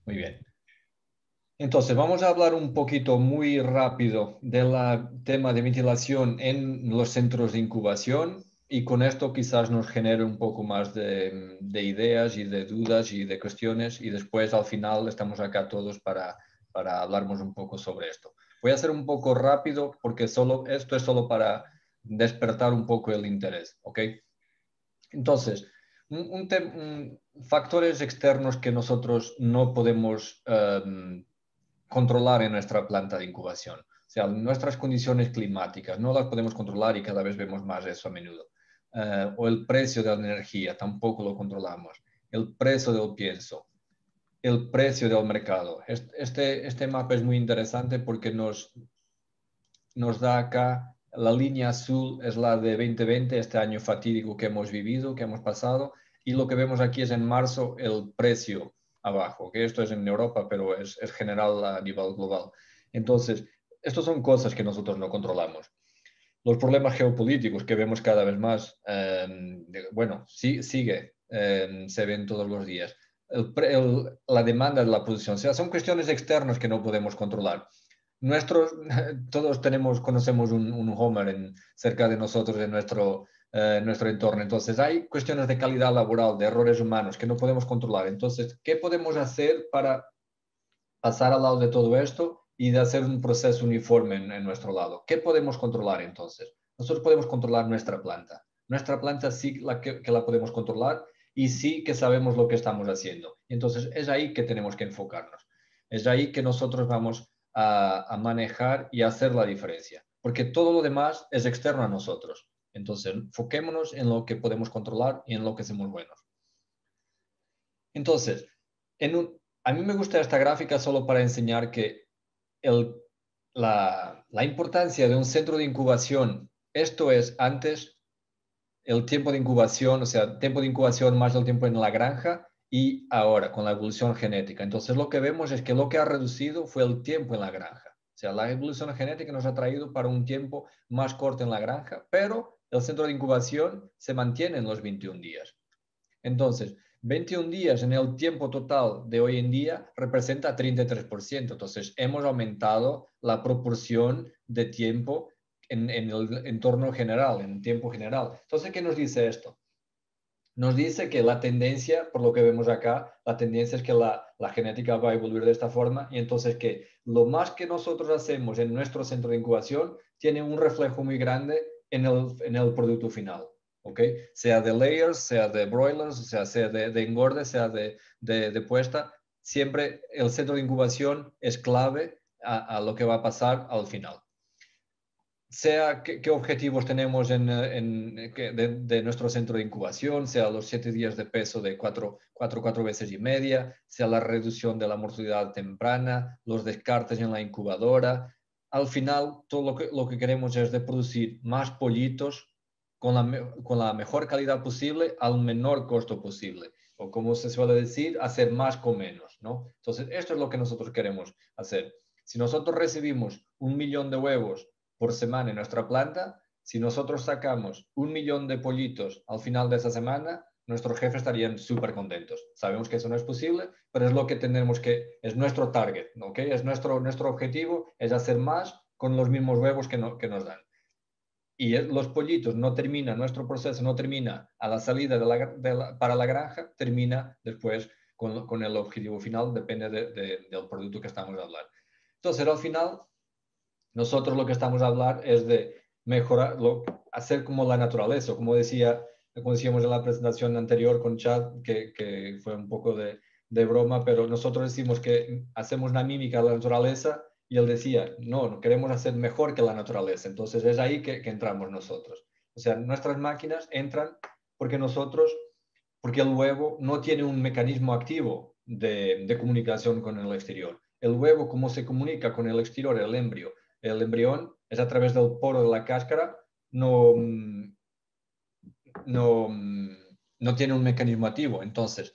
Muy bien. Entonces, vamos a hablar un poquito muy rápido del tema de ventilación en los centros de incubación y con esto quizás nos genere un poco más de ideas y de dudas y de cuestiones y después al final estamos acá todos para hablarnos un poco sobre esto. Voy a ser un poco rápido porque esto es solo para despertar un poco el interés, ¿ok? Entonces, factores externos que nosotros no podemos controlar en nuestra planta de incubación. O sea, nuestras condiciones climáticas no las podemos controlar y cada vez vemos más eso a menudo. O el precio de la energía tampoco lo controlamos. El precio del pienso, el precio del mercado. Este mapa es muy interesante porque nos da acá, la línea azul es la de 2020, este año fatídico que hemos vivido, que hemos pasado, y lo que vemos aquí es en marzo el precio abajo, que esto es en Europa, pero es general a nivel global. Entonces, estas son cosas que nosotros no controlamos. Los problemas geopolíticos que vemos cada vez más, bueno, sí, sigue, se ven todos los días. La demanda de la producción, o sea, son cuestiones externas que no podemos controlar. Nuestros, todos conocemos un Homer cerca de nosotros en nuestro entorno. Entonces, hay cuestiones de calidad laboral, de errores humanos que no podemos controlar. Entonces, ¿qué podemos hacer para pasar al lado de todo esto y de hacer un proceso uniforme en nuestro lado? ¿Qué podemos controlar entonces? Nosotros podemos controlar nuestra planta. Nuestra planta sí que la podemos controlar y sí que sabemos lo que estamos haciendo. Entonces, es ahí que tenemos que enfocarnos. Es ahí que nosotros vamos a manejar y a hacer la diferencia, porque todo lo demás es externo a nosotros. Entonces, enfoquémonos en lo que podemos controlar y en lo que somos buenos. Entonces, a mí me gusta esta gráfica solo para enseñar que la importancia de un centro de incubación, esto es antes el tiempo de incubación, o sea, tiempo de incubación más el tiempo en la granja y ahora con la evolución genética. Entonces, lo que vemos es que lo que ha reducido fue el tiempo en la granja. O sea, la evolución genética nos ha traído para un tiempo más corto en la granja, pero el centro de incubación se mantiene en los 21 días. Entonces, 21 días en el tiempo total de hoy en día representa 33%. Entonces, hemos aumentado la proporción de tiempo en el entorno general, en el tiempo general. Entonces, ¿qué nos dice esto? Nos dice que la tendencia, por lo que vemos acá, la tendencia es que la genética va a evoluir de esta forma y entonces que lo más que nosotros hacemos en nuestro centro de incubación tiene un reflejo muy grande en el producto final. ¿Ok? Sea de layers, sea de broilers, sea de engorde, sea de puesta, siempre el centro de incubación es clave a lo que va a pasar al final. Sea qué objetivos tenemos de nuestro centro de incubación, sea los 7 días de peso de 4 veces y media, sea la reducción de la mortalidad temprana, los descartes en la incubadora. Al final, todo lo que queremos es de producir más pollitos con la mejor calidad posible al menor costo posible. O como se suele decir, hacer más con menos, ¿no? Entonces, esto es lo que nosotros queremos hacer. Si nosotros recibimos 1 millón de huevos por semana en nuestra planta, si nosotros sacamos 1 millón de pollitos al final de esa semana, nuestros jefes estarían súper contentos. Sabemos que eso no es posible, pero es lo que tenemos es nuestro target, ¿ok? Es nuestro objetivo, es hacer más con los mismos huevos que nos dan. Y los pollitos no termina, nuestro proceso no termina a la salida para la granja, termina después con el objetivo final, depende del producto que estamos hablando. Entonces, al final, nosotros lo que estamos a hablar es de mejorar, hacer como la naturaleza, como decíamos en la presentación anterior con Chad, que fue un poco de broma, pero nosotros decimos que hacemos una mímica a la naturaleza y él decía, no queremos hacer mejor que la naturaleza. Entonces es ahí que entramos nosotros. O sea, nuestras máquinas entran porque porque el huevo no tiene un mecanismo activo de comunicación con el exterior. El huevo, ¿cómo se comunica con el exterior, el embrión? El embrión es a través del poro de la cáscara, no, no, no tiene un mecanismo activo. Entonces,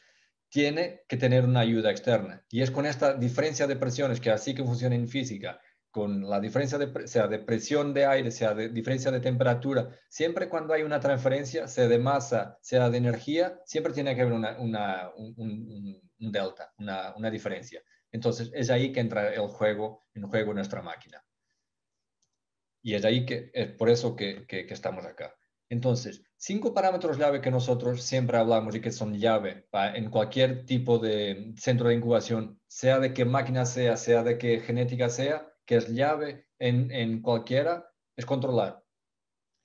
tiene que tener una ayuda externa. Y es con esta diferencia de presiones que así que funciona en física. con la diferencia sea de presión de aire, sea de diferencia de temperatura, siempre cuando hay una transferencia, sea de masa, sea de energía, siempre tiene que haber un delta, una diferencia. Entonces, es ahí que entra en juego nuestra máquina. Y es ahí es por eso que estamos acá. Entonces, 5 parámetros llave que nosotros siempre hablamos y que son llave en cualquier tipo de centro de incubación, sea de qué máquina sea de qué genética sea, que es llave en cualquiera, es controlar.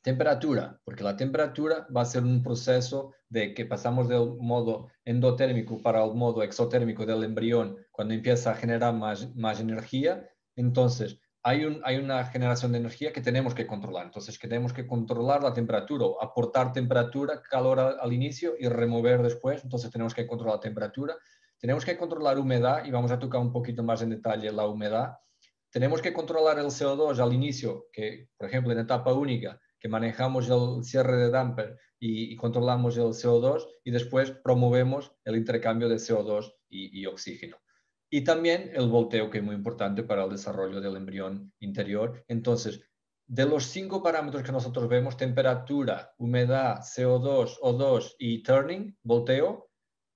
Temperatura, porque la temperatura va a ser un proceso de que pasamos del modo endotérmico para el modo exotérmico del embrión cuando empieza a generar más energía. Entonces, hay una generación de energía que tenemos que controlar. Entonces, que tenemos que controlar la temperatura, o aportar temperatura, calor al inicio y remover después. Entonces, tenemos que controlar la temperatura. Tenemos que controlar humedad y vamos a tocar un poquito más en detalle la humedad. Tenemos que controlar el CO2 al inicio, que, por ejemplo, en etapa única, que manejamos el cierre de damper y controlamos el CO2 y después promovemos el intercambio de CO2 y oxígeno. Y también el volteo, que es muy importante para el desarrollo del embrión interior. Entonces, de los 5 parámetros que nosotros vemos, temperatura, humedad, CO2, O2 y turning, volteo,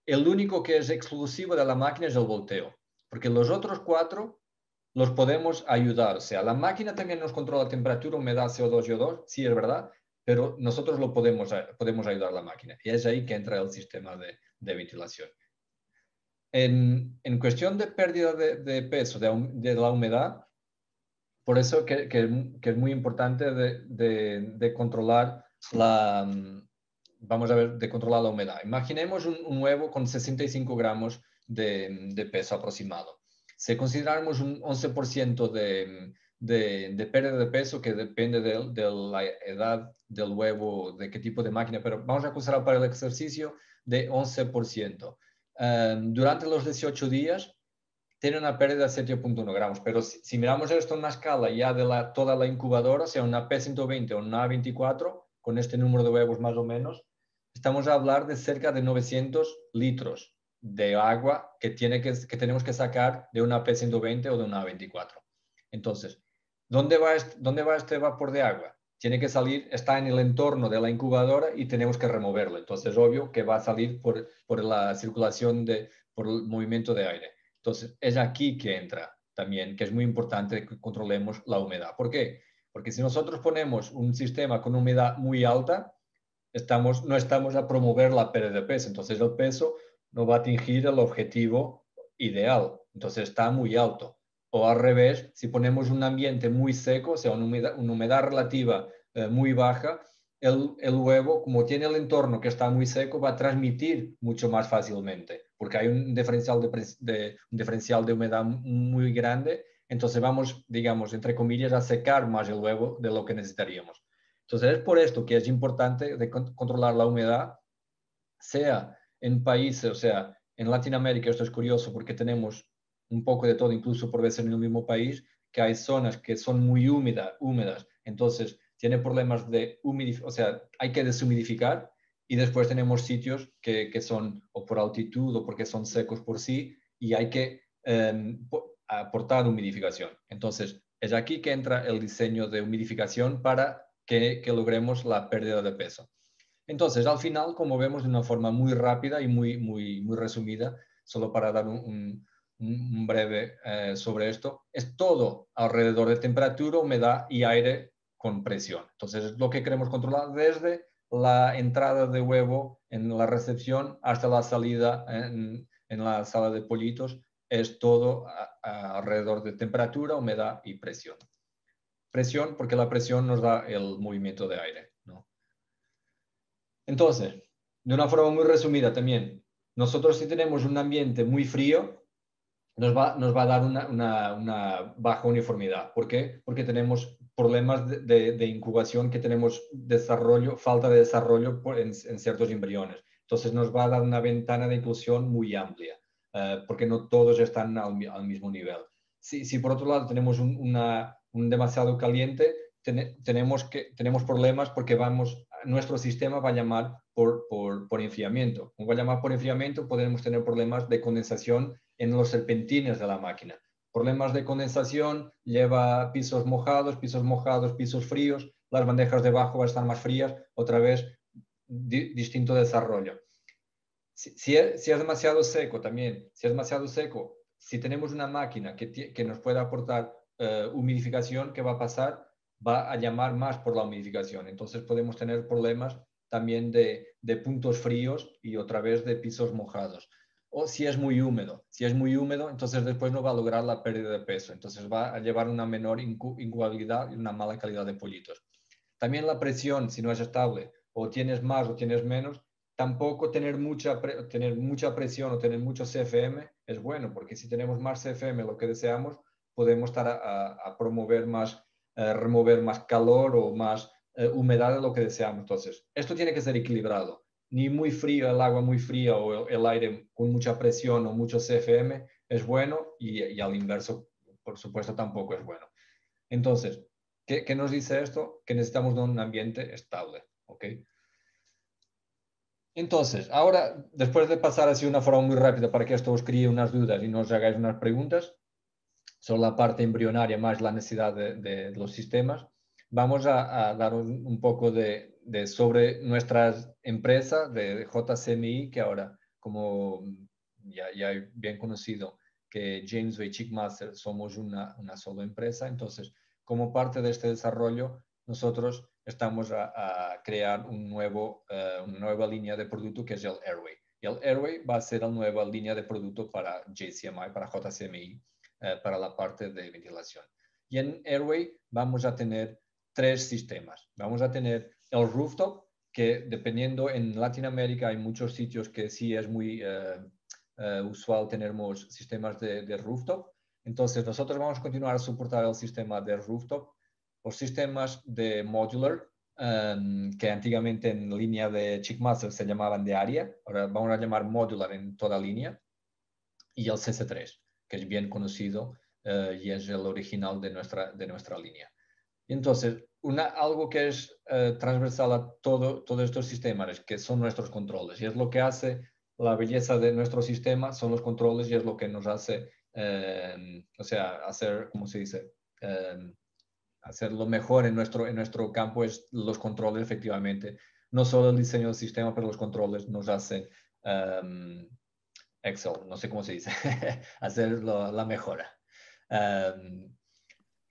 el único que es exclusivo de la máquina es el volteo, porque los otros 4 los podemos ayudar. O sea, la máquina también nos controla temperatura, humedad, CO2 y O2, sí es verdad, pero nosotros lo podemos ayudar a la máquina. Y es ahí que entra el sistema de ventilación. En cuestión de pérdida de peso, de la humedad, por eso que es muy importante de controlar vamos a ver, de controlar la humedad. Imaginemos un huevo con 65 gramos de peso aproximado. Si consideramos un 11% de pérdida de peso, que depende de la edad del huevo, de qué tipo de máquina, pero vamos a considerar para el ejercicio de 11%. Durante los 18 días, tiene una pérdida de 7.1 gramos, pero si miramos esto en una escala ya de toda la incubadora, sea una P120 o una A24, con este número de huevos más o menos, estamos a hablar de cerca de 900 litros de agua que tenemos que sacar de una P120 o de una A24. Entonces, ¿dónde va este vapor de agua? Tiene que salir, está en el entorno de la incubadora y tenemos que removerlo. Entonces, obvio que va a salir por la circulación, por el movimiento de aire. Entonces, es aquí que entra también, que es muy importante que controlemos la humedad. ¿Por qué? Porque si nosotros ponemos un sistema con humedad muy alta, no estamos a promover la pérdida de peso. Entonces, el peso no va a atingir el objetivo ideal. Entonces, está muy alto. O al revés, si ponemos un ambiente muy seco, o sea, una humedad relativa muy baja, el huevo, como tiene el entorno que está muy seco, va a transmitir mucho más fácilmente, porque hay un diferencial de humedad muy grande, entonces vamos, digamos, entre comillas, a secar más el huevo de lo que necesitaríamos. Entonces es por esto que es importante controlar la humedad, sea en países, o sea, en Latinoamérica, esto es curioso porque tenemos un poco de todo, incluso por veces en el mismo país, que hay zonas que son muy húmedas, entonces tiene problemas de humidificación, o sea, hay que deshumidificar, y después tenemos sitios que son o por altitud o porque son secos por sí y hay que aportar humidificación. Entonces, es aquí que entra el diseño de humidificación para que logremos la pérdida de peso. Entonces, al final, como vemos de una forma muy rápida y muy resumida, solo para dar un breve sobre esto, es todo alrededor de temperatura, humedad y aire con presión. Entonces, es lo que queremos controlar desde la entrada de huevo en la recepción hasta la salida en la sala de pollitos, es todo alrededor de temperatura, humedad y presión. Presión porque la presión nos da el movimiento de aire, ¿no? Entonces, de una forma muy resumida también, nosotros si tenemos un ambiente muy frío, nos va a dar una baja uniformidad. ¿Por qué? Porque tenemos problemas de incubación, que tenemos falta de desarrollo en ciertos embriones. Entonces nos va a dar una ventana de inclusión muy amplia, porque no todos están al mismo nivel. Si por otro lado tenemos un demasiado caliente, tenemos problemas porque nuestro sistema va a llamar por enfriamiento. Como va a llamar por enfriamiento, podemos tener problemas de condensación en los serpentines de la máquina. Problemas de condensación, lleva pisos mojados, pisos fríos, las bandejas de abajo van a estar más frías, otra vez distinto desarrollo. Si es demasiado seco también, si es demasiado seco, si tenemos una máquina que nos pueda aportar humidificación, ¿qué va a pasar? Va a llamar más por la humidificación. Entonces podemos tener problemas también de puntos fríos y otra vez de pisos mojados. O si es muy húmedo, entonces después no va a lograr la pérdida de peso. Entonces va a llevar una menor incubabilidad y una mala calidad de pollitos. También la presión, si no es estable, o tienes más o tienes menos, tampoco tener mucha presión o tener mucho CFM es bueno, porque si tenemos más CFM, lo que deseamos, podemos estar a promover más, remover más calor o más humedad de lo que deseamos. Entonces, esto tiene que ser equilibrado. Ni muy frío, el agua muy fría o el aire con mucha presión o mucho CFM es bueno y al inverso, por supuesto, tampoco es bueno. Entonces, ¿qué nos dice esto? Que necesitamos de un ambiente estable, ¿ok? Entonces, ahora, después de pasar así una forma muy rápida para que esto os críe unas dudas y nos hagáis unas preguntas sobre la parte embrionaria más la necesidad de los sistemas, vamos a dar un poco sobre nuestra empresa de JCMI, que ahora, como ya bien conocido, que Jamesway y Chickmaster somos una sola empresa, entonces, como parte de este desarrollo, nosotros estamos a crear una nueva línea de producto que es el Airway. Y el Airway va a ser la nueva línea de producto para JCMI, para JCMI, para la parte de ventilación. Y en Airway vamos a tener 3 sistemas. Vamos a tener el rooftop, que dependiendo en Latinoamérica hay muchos sitios que sí es muy usual tenemos sistemas de rooftop. Entonces nosotros vamos a continuar a soportar el sistema de rooftop, los sistemas de modular, que antiguamente en línea de Chickmaster se llamaban de área, ahora vamos a llamar modular en toda línea, y el CC3, que es bien conocido y es el original de nuestra línea. Entonces, algo que es transversal a todos estos sistemas, es que son nuestros controles, y es lo que hace la belleza de nuestro sistema, son los controles, y es lo que nos hace, o sea, hacer, ¿cómo se dice? Hacer lo mejor en nuestro campo es los controles, efectivamente. No solo el diseño del sistema, pero los controles nos hacen Excel, no sé cómo se dice, hacer la mejora. La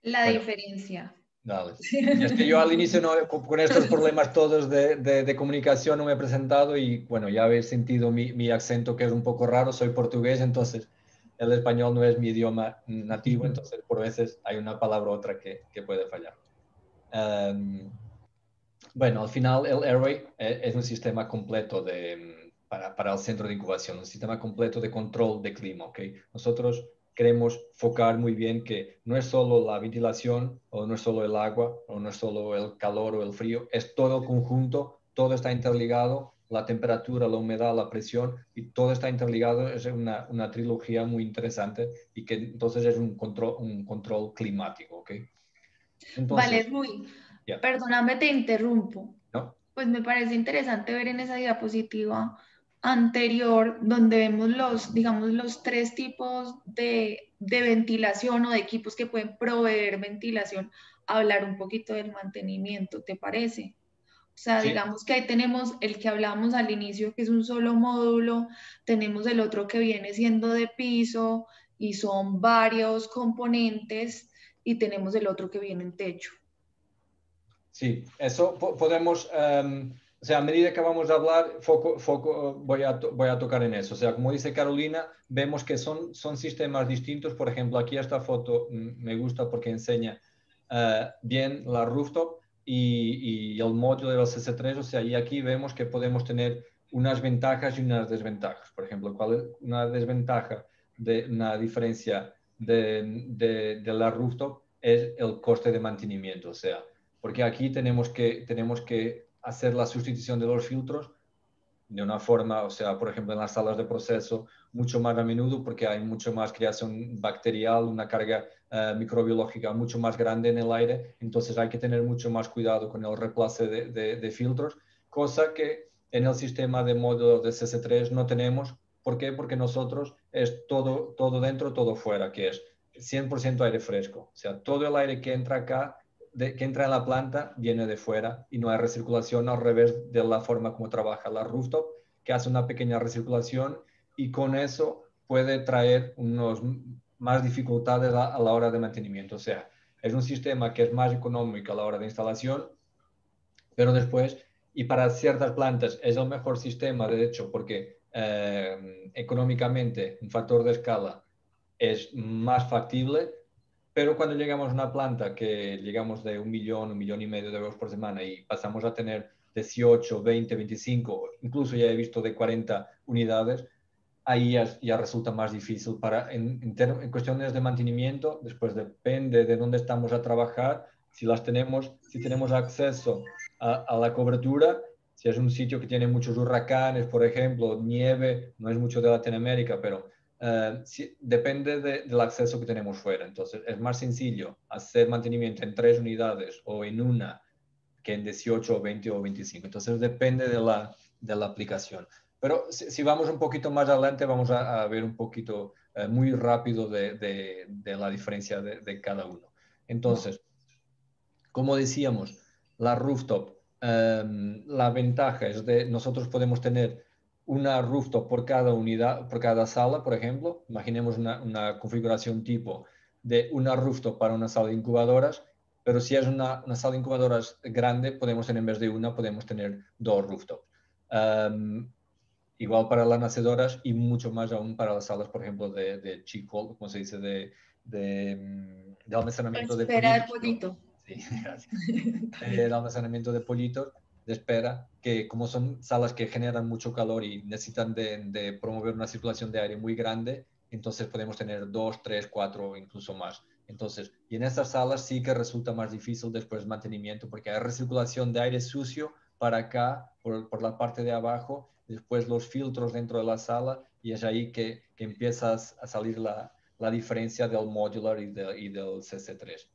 Bueno, diferencia. dale. Y es que yo al inicio con estos problemas todos de comunicación no me he presentado y bueno, ya habéis sentido mi acento que es un poco raro, soy portugués, entonces el español no es mi idioma nativo, entonces por veces hay una palabra u otra que puede fallar. Bueno, al final el Airway es un sistema completo para el centro de incubación, un sistema completo de control de clima, ¿ok? Nosotros queremos focar muy bien que no es solo la ventilación o no es solo el agua o no es solo el calor o el frío, es todo el conjunto, todo está interligado, la temperatura, la humedad, la presión y todo está interligado, es una trilogía muy interesante y que entonces es un control climático, ¿ok? Vale, Entonces, Rui, ya, perdóname, te interrumpo. ¿no? Pues me parece interesante ver en esa diapositiva anterior donde vemos los, digamos, los tres tipos de ventilación o de equipos que pueden proveer ventilación, hablar un poquito del mantenimiento, ¿te parece? O sea, Sí, digamos que ahí tenemos el que hablábamos al inicio, que es un solo módulo, tenemos el otro que viene siendo de piso y son varios componentes y tenemos el otro que viene en techo. sí, eso podemos, o sea, a medida que vamos a hablar, voy a tocar en eso. O sea, como dice Carolina, vemos que son sistemas distintos. Por ejemplo, aquí esta foto me gusta porque enseña bien la rooftop y el módulo de los CC3. O sea, y aquí vemos que podemos tener unas ventajas y unas desventajas. Por ejemplo, ¿cuál es una desventaja de una diferencia de la rooftop? Es el coste de mantenimiento. O sea, porque aquí tenemos que hacer la sustitución de los filtros de una forma, o sea, por ejemplo, en las salas de proceso, mucho más a menudo porque hay mucho más creación bacterial, una carga microbiológica mucho más grande en el aire, entonces hay que tener mucho más cuidado con el reemplace de filtros, cosa que en el sistema de módulo de CC3 no tenemos. ¿Por qué? Porque nosotros es todo dentro, todo fuera, que es 100% aire fresco. O sea, todo el aire que entra acá, que entra en la planta, viene de fuera y no hay recirculación, al revés de la forma como trabaja la rooftop, que hace una pequeña recirculación y con eso puede traer unos más dificultades a la hora de mantenimiento. O sea, es un sistema que es más económico a la hora de instalación, pero después, y para ciertas plantas es el mejor sistema, de hecho, porque económicamente un factor de escala es más factible, pero cuando llegamos a una planta que llegamos de 1 millón, 1,5 millones de euros por semana y pasamos a tener 18, 20, 25, incluso ya he visto de 40 unidades, ahí ya resulta más difícil en cuestiones de mantenimiento. Después depende de dónde estamos a trabajar, si tenemos acceso a la cobertura, si es un sitio que tiene muchos huracanes, por ejemplo, nieve, no es mucho de Latinoamérica, pero depende del acceso que tenemos fuera. Entonces, es más sencillo hacer mantenimiento en 3 unidades o en una que en 18 o 20 o 25. Entonces, depende de la aplicación. Pero si vamos un poquito más adelante, vamos a ver un poquito muy rápido de la diferencia de cada uno. Entonces, como decíamos, la rooftop, la ventaja es de nosotros podemos tener una rooftop por cada unidad, por cada sala, por ejemplo. Imaginemos una configuración tipo de una rooftop para una sala de incubadoras, pero si es una sala de incubadoras grande, podemos tener, en vez de una, podemos tener dos rooftops. Igual para las nacedoras y mucho más aún para las salas, por ejemplo, de chico, como se dice, de almacenamiento de Espera de pollitos. pollito. Sí, gracias. El almacenamiento de pollitos de espera, que como son salas que generan mucho calor y necesitan de promover una circulación de aire muy grande, entonces podemos tener 2, 3, 4 o incluso más. Entonces, y en estas salas sí que resulta más difícil después el mantenimiento porque hay recirculación de aire sucio para acá, por la parte de abajo, después los filtros dentro de la sala y es ahí que empiezas a salir la diferencia del modular y del CC3.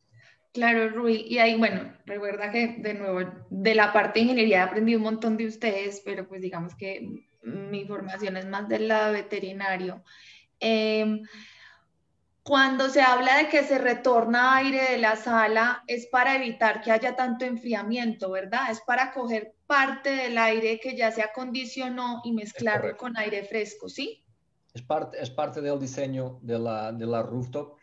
Claro, Rui. Y ahí, bueno, recuerda que de nuevo, de la parte de ingeniería aprendí un montón de ustedes, pero pues digamos que mi formación es más del lado veterinario. Eh, Cuando se habla de que se retorna aire de la sala, es para evitar que haya tanto enfriamiento, ¿verdad? Es para coger parte del aire que ya se acondicionó y Es mezclarlo correcto. con aire fresco, ¿sí? Es parte del diseño de la rooftop.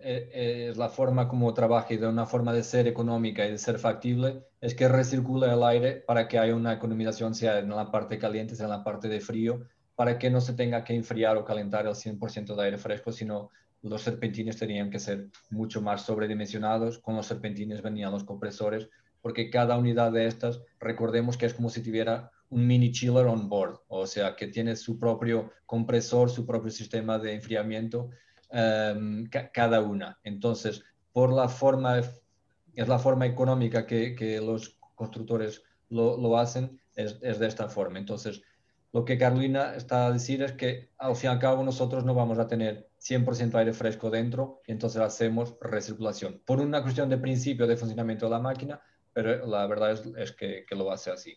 Es la forma como trabaja y de una forma de ser económica y de ser factible, es que recircula el aire para que haya una economización, sea en la parte caliente, sea en la parte de frío, para que no se tenga que enfriar o calentar el 100% de aire fresco, sino los serpentines tenían que ser mucho más sobredimensionados. Con los serpentines venían los compresores, porque cada unidad de estas, recordemos que es como si tuviera un mini chiller on board, o sea, que tiene su propio compresor, su propio sistema de enfriamiento, cada una. Entonces, es la forma económica que los constructores lo hacen, es de esta forma. Entonces, lo que Carolina está a decir es que al fin y al cabo nosotros no vamos a tener 100% aire fresco dentro y entonces hacemos recirculación. Por una cuestión de principio de funcionamiento de la máquina, pero la verdad es que lo hace así.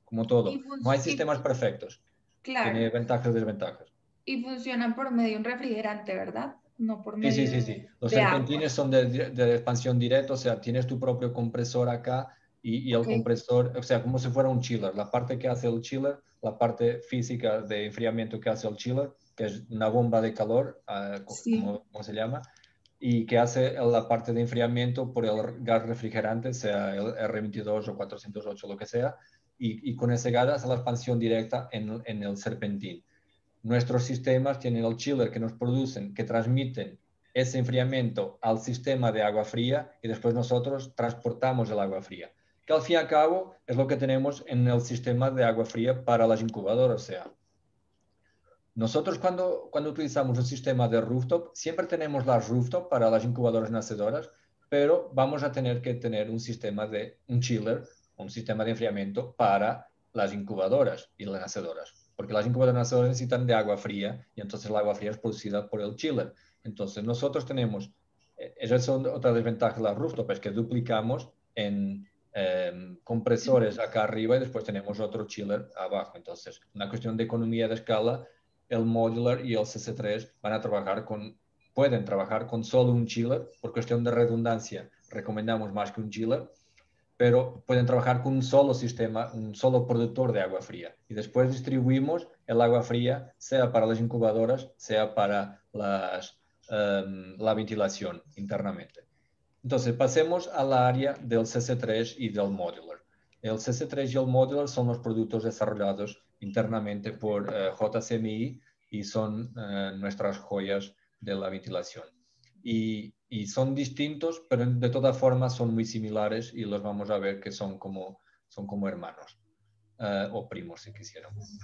Como Y, todo, no hay sistemas y perfectos. claro, Tiene ventajas y desventajas. y funciona por medio de un refrigerante, ¿verdad? No por Sí, sí, medio sí, sí. Los de agua. serpentines son de expansión directa, o sea, tienes tu propio compresor acá y el Ok, compresor, o sea, como si fuera un chiller. La parte que hace el chiller, la parte física de enfriamiento que hace el chiller, que es una bomba de calor, sí. como se llama, y que hace la parte de enfriamiento por el gas refrigerante, sea el R22 o 408, lo que sea, y con ese gas hace la expansión directa en el serpentín. Nuestros sistemas tienen el chiller que nos producen, que transmiten ese enfriamiento al sistema de agua fría y después nosotros transportamos el agua fría, que al fin y al cabo es lo que tenemos en el sistema de agua fría para las incubadoras. O sea, nosotros cuando utilizamos un sistema de rooftop, siempre tenemos las rooftop para las incubadoras nacedoras, pero vamos a tener que tener un chiller, un sistema de enfriamiento para las incubadoras y las nacedoras, porque las incubadoras nacedoras necesitan de agua fría y entonces el agua fría es producida por el chiller. Entonces nosotros tenemos, esa es otra desventaja de las rooftop, es que duplicamos en compresores acá arriba y después tenemos otro chiller abajo. Entonces, una cuestión de economía de escala, el modular y el CC3 van a trabajar con pueden trabajar con solo un chiller. Por cuestión de redundancia, recomendamos más que un chiller, pero pueden trabajar con un solo sistema, un solo productor de agua fría. Y después distribuimos el agua fría, sea para las incubadoras, sea para la ventilación internamente. Entonces, pasemos al área del CC3 y del modular. El CC3 y el modular son los productos desarrollados internamente por JCMI y son nuestras joyas de la ventilación. Y son distintos, pero de todas formas son muy similares y los vamos a ver que son como hermanos o primos, si quisiéramos.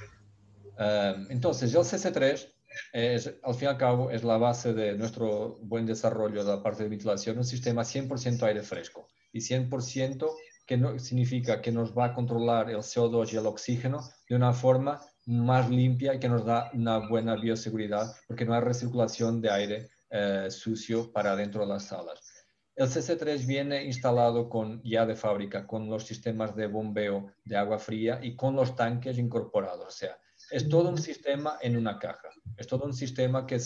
Entonces, el CC3 al fin y al cabo, es la base de nuestro buen desarrollo de la parte de ventilación, un sistema 100% aire fresco. Y 100% que no, significa que nos va a controlar el CO2 y el oxígeno de una forma más limpia y que nos da una buena bioseguridad, porque no hay recirculación de aire sucio para dentro de las salas. El CC3 viene instalado ya de fábrica con los sistemas de bombeo de agua fría y con los tanques incorporados. O sea, es todo un sistema en una caja. Es todo un sistema que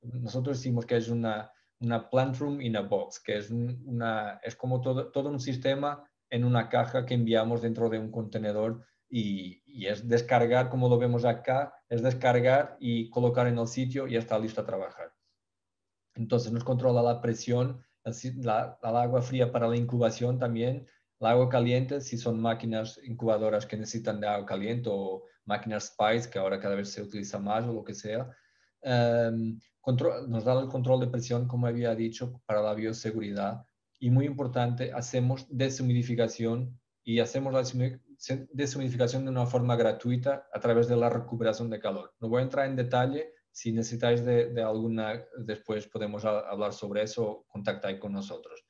nosotros decimos que es una plant room in a box, que es como todo un sistema en una caja que enviamos dentro de un contenedor y es descargar, como lo vemos acá, es descargar y colocar en el sitio y ya está listo a trabajar. Entonces nos controla la presión, el agua fría para la incubación también, el agua caliente si son máquinas incubadoras que necesitan de agua caliente o máquinas Spice, que ahora cada vez se utiliza más o lo que sea. Nos da el control de presión, como había dicho, para la bioseguridad. Y muy importante, hacemos deshumidificación y hacemos la deshumidificación de una forma gratuita a través de la recuperación de calor. No voy a entrar en detalle. Si necesitáis de alguna, después podemos hablar sobre eso, contactáis con nosotros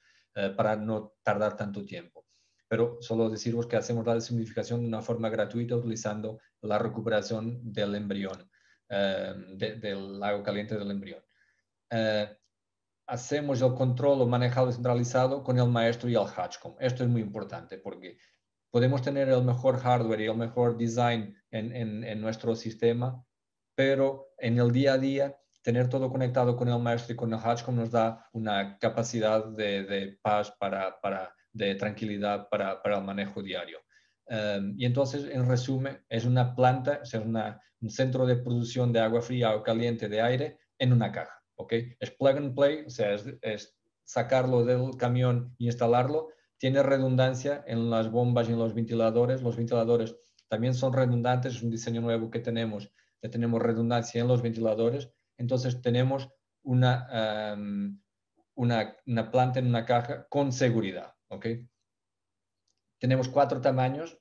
para no tardar tanto tiempo. Pero solo deciros que hacemos la deshumidificación de una forma gratuita utilizando la recuperación del embrión, del agua caliente del embrión. Hacemos el control o manejado centralizado con el maestro y el Hatchcom. Esto es muy importante porque podemos tener el mejor hardware y el mejor design en nuestro sistema, pero en el día a día tener todo conectado con el maestro y con el Hatchcom nos da una capacidad de paz, de tranquilidad para el manejo diario. Y entonces, en resumen, es una planta, es un centro de producción de agua fría o caliente de aire en una caja. ¿Okay? Es plug and play, o sea, es sacarlo del camión y instalarlo. Tiene redundancia en las bombas y en los ventiladores. Los ventiladores también son redundantes, es un diseño nuevo que tenemos redundancia en los ventiladores. Entonces tenemos una planta en una caja con seguridad. ¿Okay? Tenemos 4 tamaños,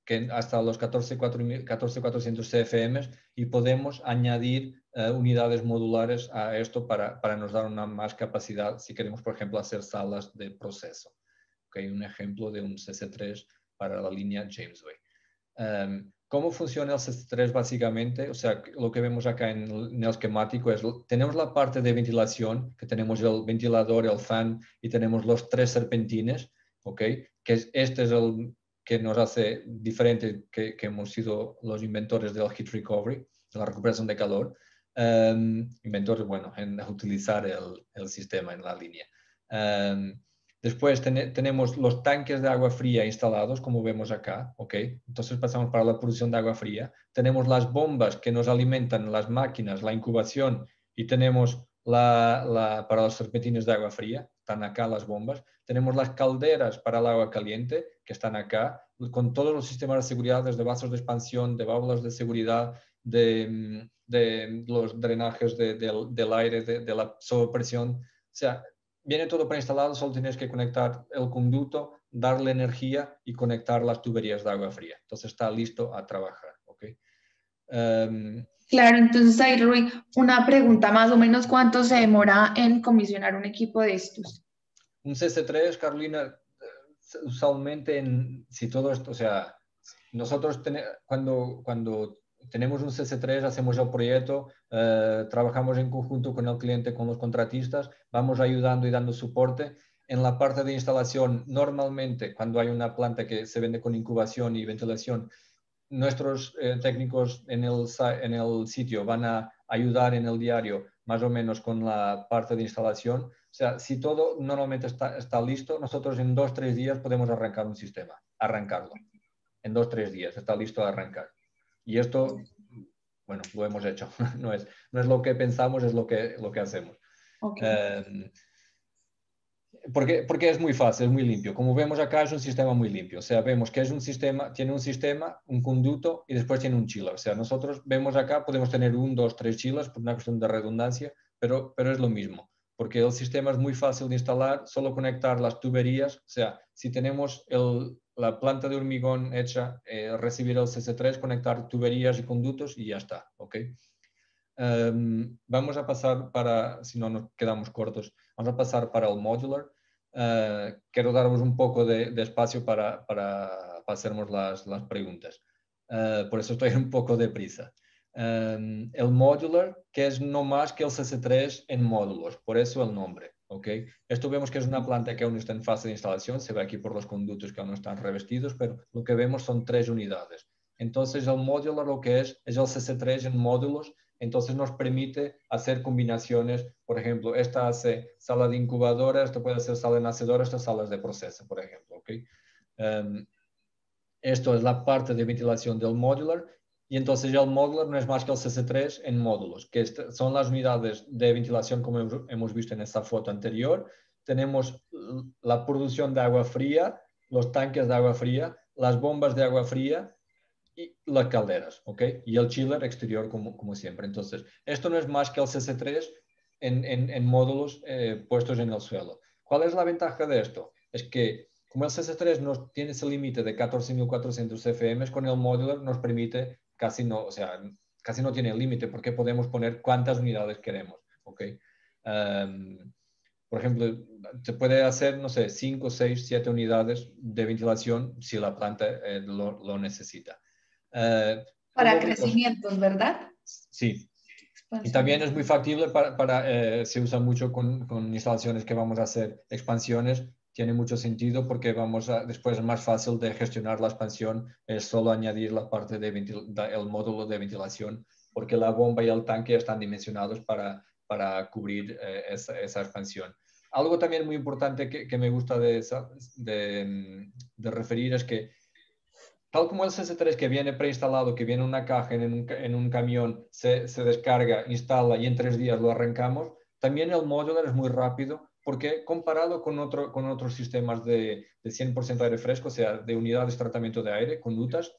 que hasta los 14.400 CFM y podemos añadir unidades modulares a esto para nos dar una más capacidad si queremos, por ejemplo, hacer salas de proceso. ¿Okay? Un ejemplo de un CC3 para la línea Jamesway. ¿Cómo funciona el CC3 básicamente? O sea, lo que vemos acá en el esquemático es, tenemos la parte de ventilación, que tenemos el ventilador, el fan y tenemos los 3 serpentines, ¿ok? Este es el que nos hace diferente, que hemos sido los inventores del heat recovery, de la recuperación de calor. Inventores, bueno, en utilizar el sistema en la línea. Después tenemos los tanques de agua fría instalados, como vemos acá, ¿ok? Entonces pasamos para la producción de agua fría. Tenemos las bombas que nos alimentan las máquinas, la incubación, y tenemos para los serpentines de agua fría, están acá las bombas. Tenemos las calderas para el agua caliente, que están acá, con todos los sistemas de seguridad, desde vasos de expansión, de válvulas de seguridad, de los drenajes del aire, de la sobrepresión. O sea, viene todo preinstalado, solo tienes que conectar el conducto, darle energía y conectar las tuberías de agua fría. Entonces está listo a trabajar. ¿Okay? Claro, entonces ahí, Rui, una pregunta más o menos, ¿cuánto se demora en comisionar un equipo de estos? Un CC3, Carolina, usualmente si todo esto, o sea, nosotros cuando tenemos un CC3, hacemos el proyecto, trabajamos en conjunto con el cliente, con los contratistas, vamos ayudando y dando soporte. En la parte de instalación, normalmente cuando hay una planta que se vende con incubación y ventilación, nuestros técnicos en el sitio van a ayudar en el diario más o menos con la parte de instalación. O sea, si todo normalmente está listo, nosotros en 2-3 días podemos arrancar un sistema, arrancarlo. En 2-3 días está listo a arrancar. Y esto, bueno, lo hemos hecho. No es lo que pensamos, es lo que hacemos. Ok. Porque es muy fácil, es muy limpio. Como vemos acá, es un sistema muy limpio. O sea, vemos que es un sistema, tiene un sistema, un conducto y después tiene un chiller. O sea, nosotros vemos acá, podemos tener 1, 2, 3 chillers por una cuestión de redundancia, pero es lo mismo. Porque el sistema es muy fácil de instalar, solo conectar las tuberías. O sea, si tenemos la planta de hormigón hecha, recibir el CC3, conectar tuberías y conductos y ya está. ¿Ok? Vamos a pasar para, si no nos quedamos cortos, vamos a pasar para el modular. Quiero daros un poco de espacio para hacernos las preguntas. Por eso estoy un poco deprisa. El modular, que es no más que el CC3 en módulos, por eso el nombre. ¿Okay? Esto vemos que es una planta que aún está en fase de instalación, se ve aquí por los conductos que aún no están revestidos, pero lo que vemos son 3 unidades. Entonces el modular lo que es el CC3 en módulos. Entonces nos permite hacer combinaciones, por ejemplo, esta hace sala de incubadora, esto puede ser sala de nacedora, estas salas de proceso, por ejemplo. ¿Okay? Esto es la parte de ventilación del modular y entonces el modular no es más que el CC3 en módulos, que son las unidades de ventilación como hemos visto en esta foto anterior. Tenemos la producción de agua fría, los tanques de agua fría, las bombas de agua fría y las calderas, ¿ok? Y el chiller exterior como siempre. Entonces, esto no es más que el CC3 en módulos puestos en el suelo. ¿Cuál es la ventaja de esto? Es que como el CC3 no tiene ese límite de 14.400 CFM, con el modular nos permite casi no, o sea, casi no tiene límite porque podemos poner cuántas unidades queremos, ¿ok? Por ejemplo, se puede hacer, no sé, 5, 6, 7 unidades de ventilación si la planta lo necesita. Para ¿Cómo vimos? crecimientos, ¿verdad? Sí. Y Expansión. también es muy factible se usa mucho con instalaciones que vamos a hacer expansiones. Tiene mucho sentido porque después es más fácil de gestionar la expansión, es solo añadir la parte el módulo de ventilación, porque la bomba y el tanque están dimensionados para cubrir esa expansión. Algo también muy importante que me gusta de referir es que tal como el CC3 que viene preinstalado, que viene en una caja, en un camión, se descarga, instala y en 3 días lo arrancamos, también el modular es muy rápido porque comparado con otros sistemas de 100% aire fresco, o sea, de unidades de tratamiento de aire, conductas,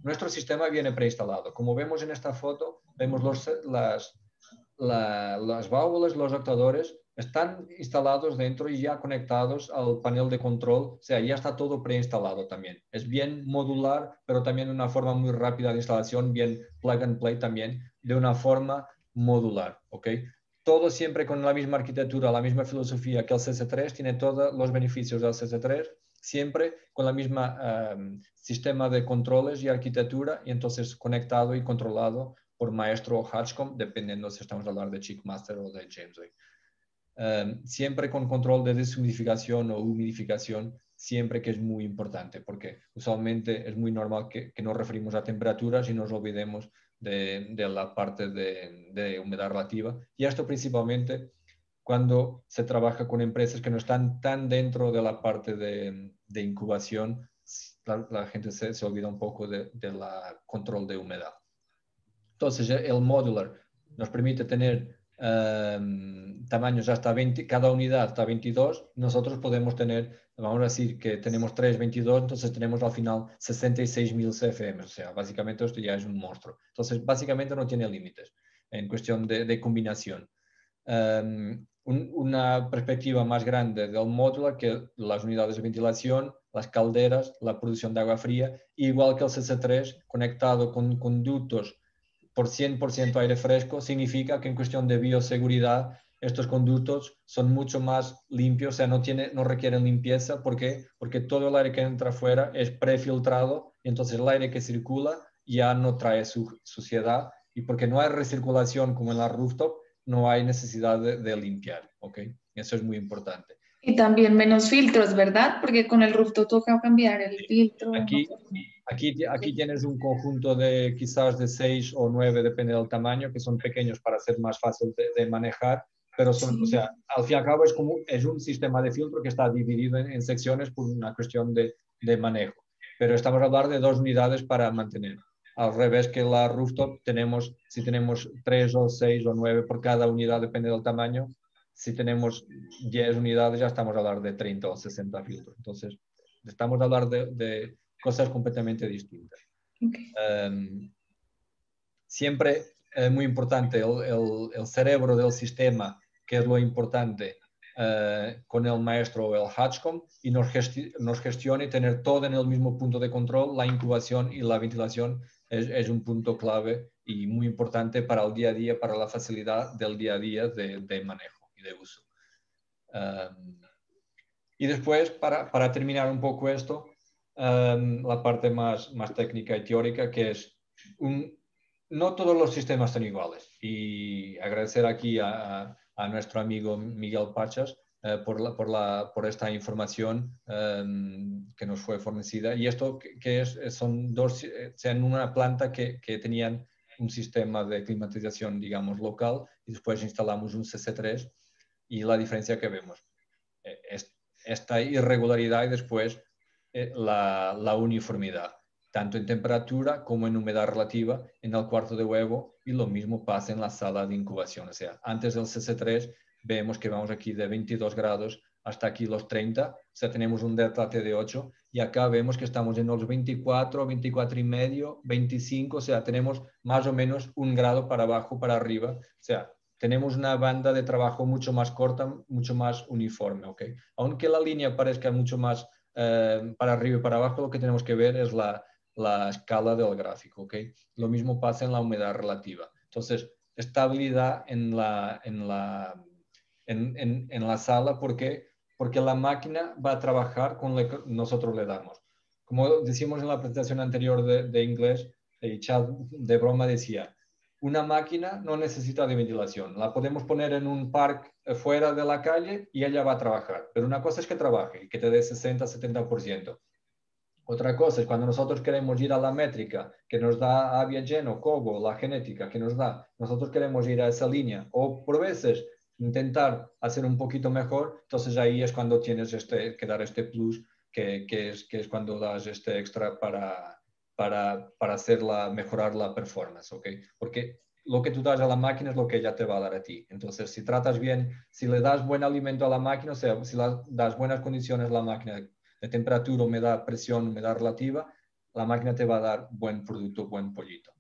nuestro sistema viene preinstalado. Como vemos en esta foto, vemos las válvulas, los actuadores están instalados dentro y ya conectados al panel de control, o sea, ya está todo preinstalado también. Es bien modular, pero también de una forma muy rápida de instalación, bien plug and play también, de una forma modular, ¿ok? Todo siempre con la misma arquitectura, la misma filosofía que el CC3, tiene todos los beneficios del CC3, siempre con la misma sistema de controles y arquitectura, y entonces conectado y controlado por Maestro o Hatchcom, dependiendo si estamos hablando de Chickmaster o de James Wade. Siempre con control de deshumidificación o humidificación, siempre que es muy importante, porque usualmente es muy normal que nos referimos a temperaturas y nos olvidemos de la parte de humedad relativa. Y esto principalmente cuando se trabaja con empresas que no están tan dentro de la parte de incubación, la gente se olvida un poco del control de humedad. Entonces, el modular nos permite tener tamaños hasta 20, cada unidad hasta 22. Nosotros podemos tener, vamos a decir que tenemos 3, 22, entonces tenemos al final 66.000 CFM. O sea, básicamente esto ya es un monstruo. Entonces, básicamente no tiene límites en cuestión de combinación. Una perspectiva más grande del modular que las unidades de ventilación, las calderas, la producción de agua fría, igual que el CC3 conectado con conductos por 100% aire fresco, significa que en cuestión de bioseguridad estos conductos son mucho más limpios, o sea, no requieren limpieza. ¿Por qué? Porque todo el aire que entra afuera es prefiltrado y entonces el aire que circula ya no trae suciedad, y porque no hay recirculación como en la rooftop, no hay necesidad de limpiar, ¿ok? Eso es muy importante. Y también menos filtros, ¿verdad? Porque con el rooftop toca cambiar el filtro, no Aquí, sé. aquí tienes un conjunto de quizás de 6 o 9, depende del tamaño, que son pequeños para ser más fácil de manejar, pero son, o Sí, sea, al fin y al cabo es como, es un sistema de filtro que está dividido en secciones por una cuestión de manejo. Pero estamos hablando de 2 unidades para mantener. Al revés que la rooftop, tenemos, si tenemos 3 o 6 o 9 por cada unidad, depende del tamaño. Si tenemos 10 unidades, ya estamos hablando de 30 o 60 filtros. Entonces, estamos hablando de cosas completamente distintas. ok. Siempre es muy importante el cerebro del sistema, que es lo importante, con el maestro o el Hatchcom, y nos gestione y tener todo en el mismo punto de control. La incubación y la ventilación es un punto clave y muy importante para el día a día, para la facilidad del día a día de manejo y de uso. Y después, para terminar un poco esto, la parte más técnica y teórica, que es no todos los sistemas son iguales. Y agradecer aquí a nuestro amigo Miguel Pachas por esta información que nos fue fornecida. Y esto que son dos, en una planta que tenían un sistema de climatización, digamos, local, y después instalamos un CC3, y la diferencia que vemos. Esta irregularidad y después la uniformidad, tanto en temperatura como en humedad relativa en el cuarto de huevo, y lo mismo pasa en la sala de incubación. O sea, antes del CC3 vemos que vamos aquí de 22 grados hasta aquí los 30, o sea, tenemos un delta T de 8, y acá vemos que estamos en los 24, 24 y medio, 25, o sea, tenemos más o menos 1 grado para abajo, para arriba, o sea, tenemos una banda de trabajo mucho más corta, mucho más uniforme, ¿ok? Aunque la línea parezca mucho más para arriba y para abajo, lo que tenemos que ver es la escala del gráfico, ¿ok? Lo mismo pasa en la humedad relativa. Entonces, estabilidad en la sala, ¿por qué? Porque la máquina va a trabajar con lo que nosotros le damos. Como decimos en la presentación anterior de inglés, Chad de broma decía, una máquina no necesita de ventilación. La podemos poner en un parque fuera de la calle y ella va a trabajar. Pero una cosa es que trabaje y que te dé 60-70%. Otra cosa es cuando nosotros queremos ir a la métrica que nos da Avia Geno, Cobo, la genética que nos da, nosotros queremos ir a esa línea, o por veces intentar hacer un poquito mejor, entonces ahí es cuando tienes que dar este plus, que es cuando das este extra para mejorar la performance, ¿ok? Porque lo que tú das a la máquina es lo que ella te va a dar a ti. Entonces, si tratas bien, si le das buen alimento a la máquina, o sea, si le das buenas condiciones a la máquina de temperatura, humedad, presión, humedad relativa, la máquina te va a dar buen producto, buen pollito.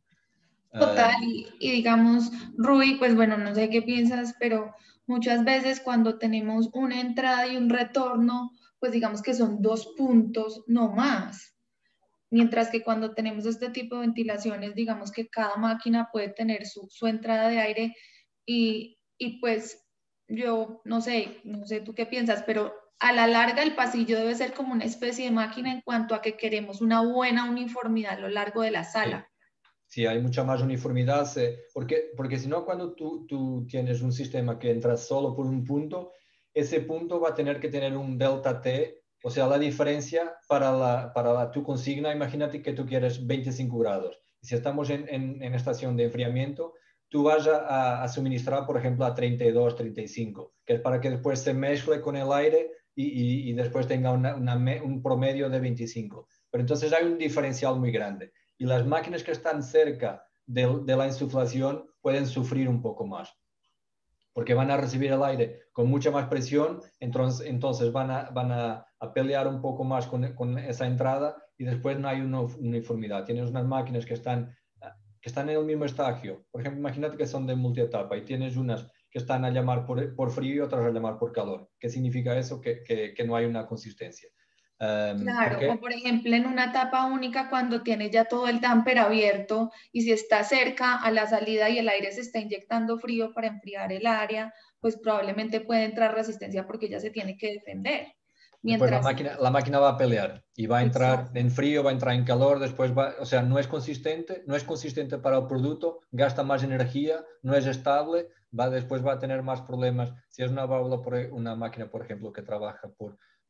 Total, y digamos, Rui, pues bueno, no sé qué piensas, pero muchas veces cuando tenemos una entrada y un retorno, pues digamos que son 2 puntos, no más. Mientras que cuando tenemos este tipo de ventilaciones, digamos que cada máquina puede tener su entrada de aire y pues yo no sé tú qué piensas, pero a la larga el pasillo debe ser como una especie de máquina en cuanto a que queremos una buena uniformidad a lo largo de la Sí, sala. sí, hay mucha más uniformidad, porque si no, cuando tú tienes un sistema que entra solo por un punto, ese punto va a tener que tener un delta T, o sea, la diferencia para tu consigna. Imagínate que tú quieres 25 grados. Si estamos en estación de enfriamiento, tú vas a suministrar, por ejemplo, a 32, 35, que es para que después se mezcle con el aire y después tenga un promedio de 25. Pero entonces hay un diferencial muy grande, y las máquinas que están cerca de la insuflación pueden sufrir un poco más, porque van a recibir el aire con mucha más presión, entonces van a pelear un poco más con esa entrada, y después no hay una uniformidad. Tienes unas máquinas que están en el mismo estadio. Por ejemplo, imagínate que son de multietapa y tienes unas que están a llamar por frío y otras a llamar por calor. ¿Qué significa eso? Que no hay una consistencia. Claro, Porque o por ejemplo en una tapa única cuando tiene ya todo el damper abierto y si está cerca a la salida y el aire se está inyectando frío para enfriar el área, pues probablemente puede entrar resistencia porque ya se tiene que defender. después la Mientras, máquina, la máquina va a pelear y va a entrar exacto, en frío, va a entrar en calor, después o sea, no es consistente para el producto, gasta más energía, no es estable, después va a tener más problemas. Si es una máquina, por ejemplo, que trabaja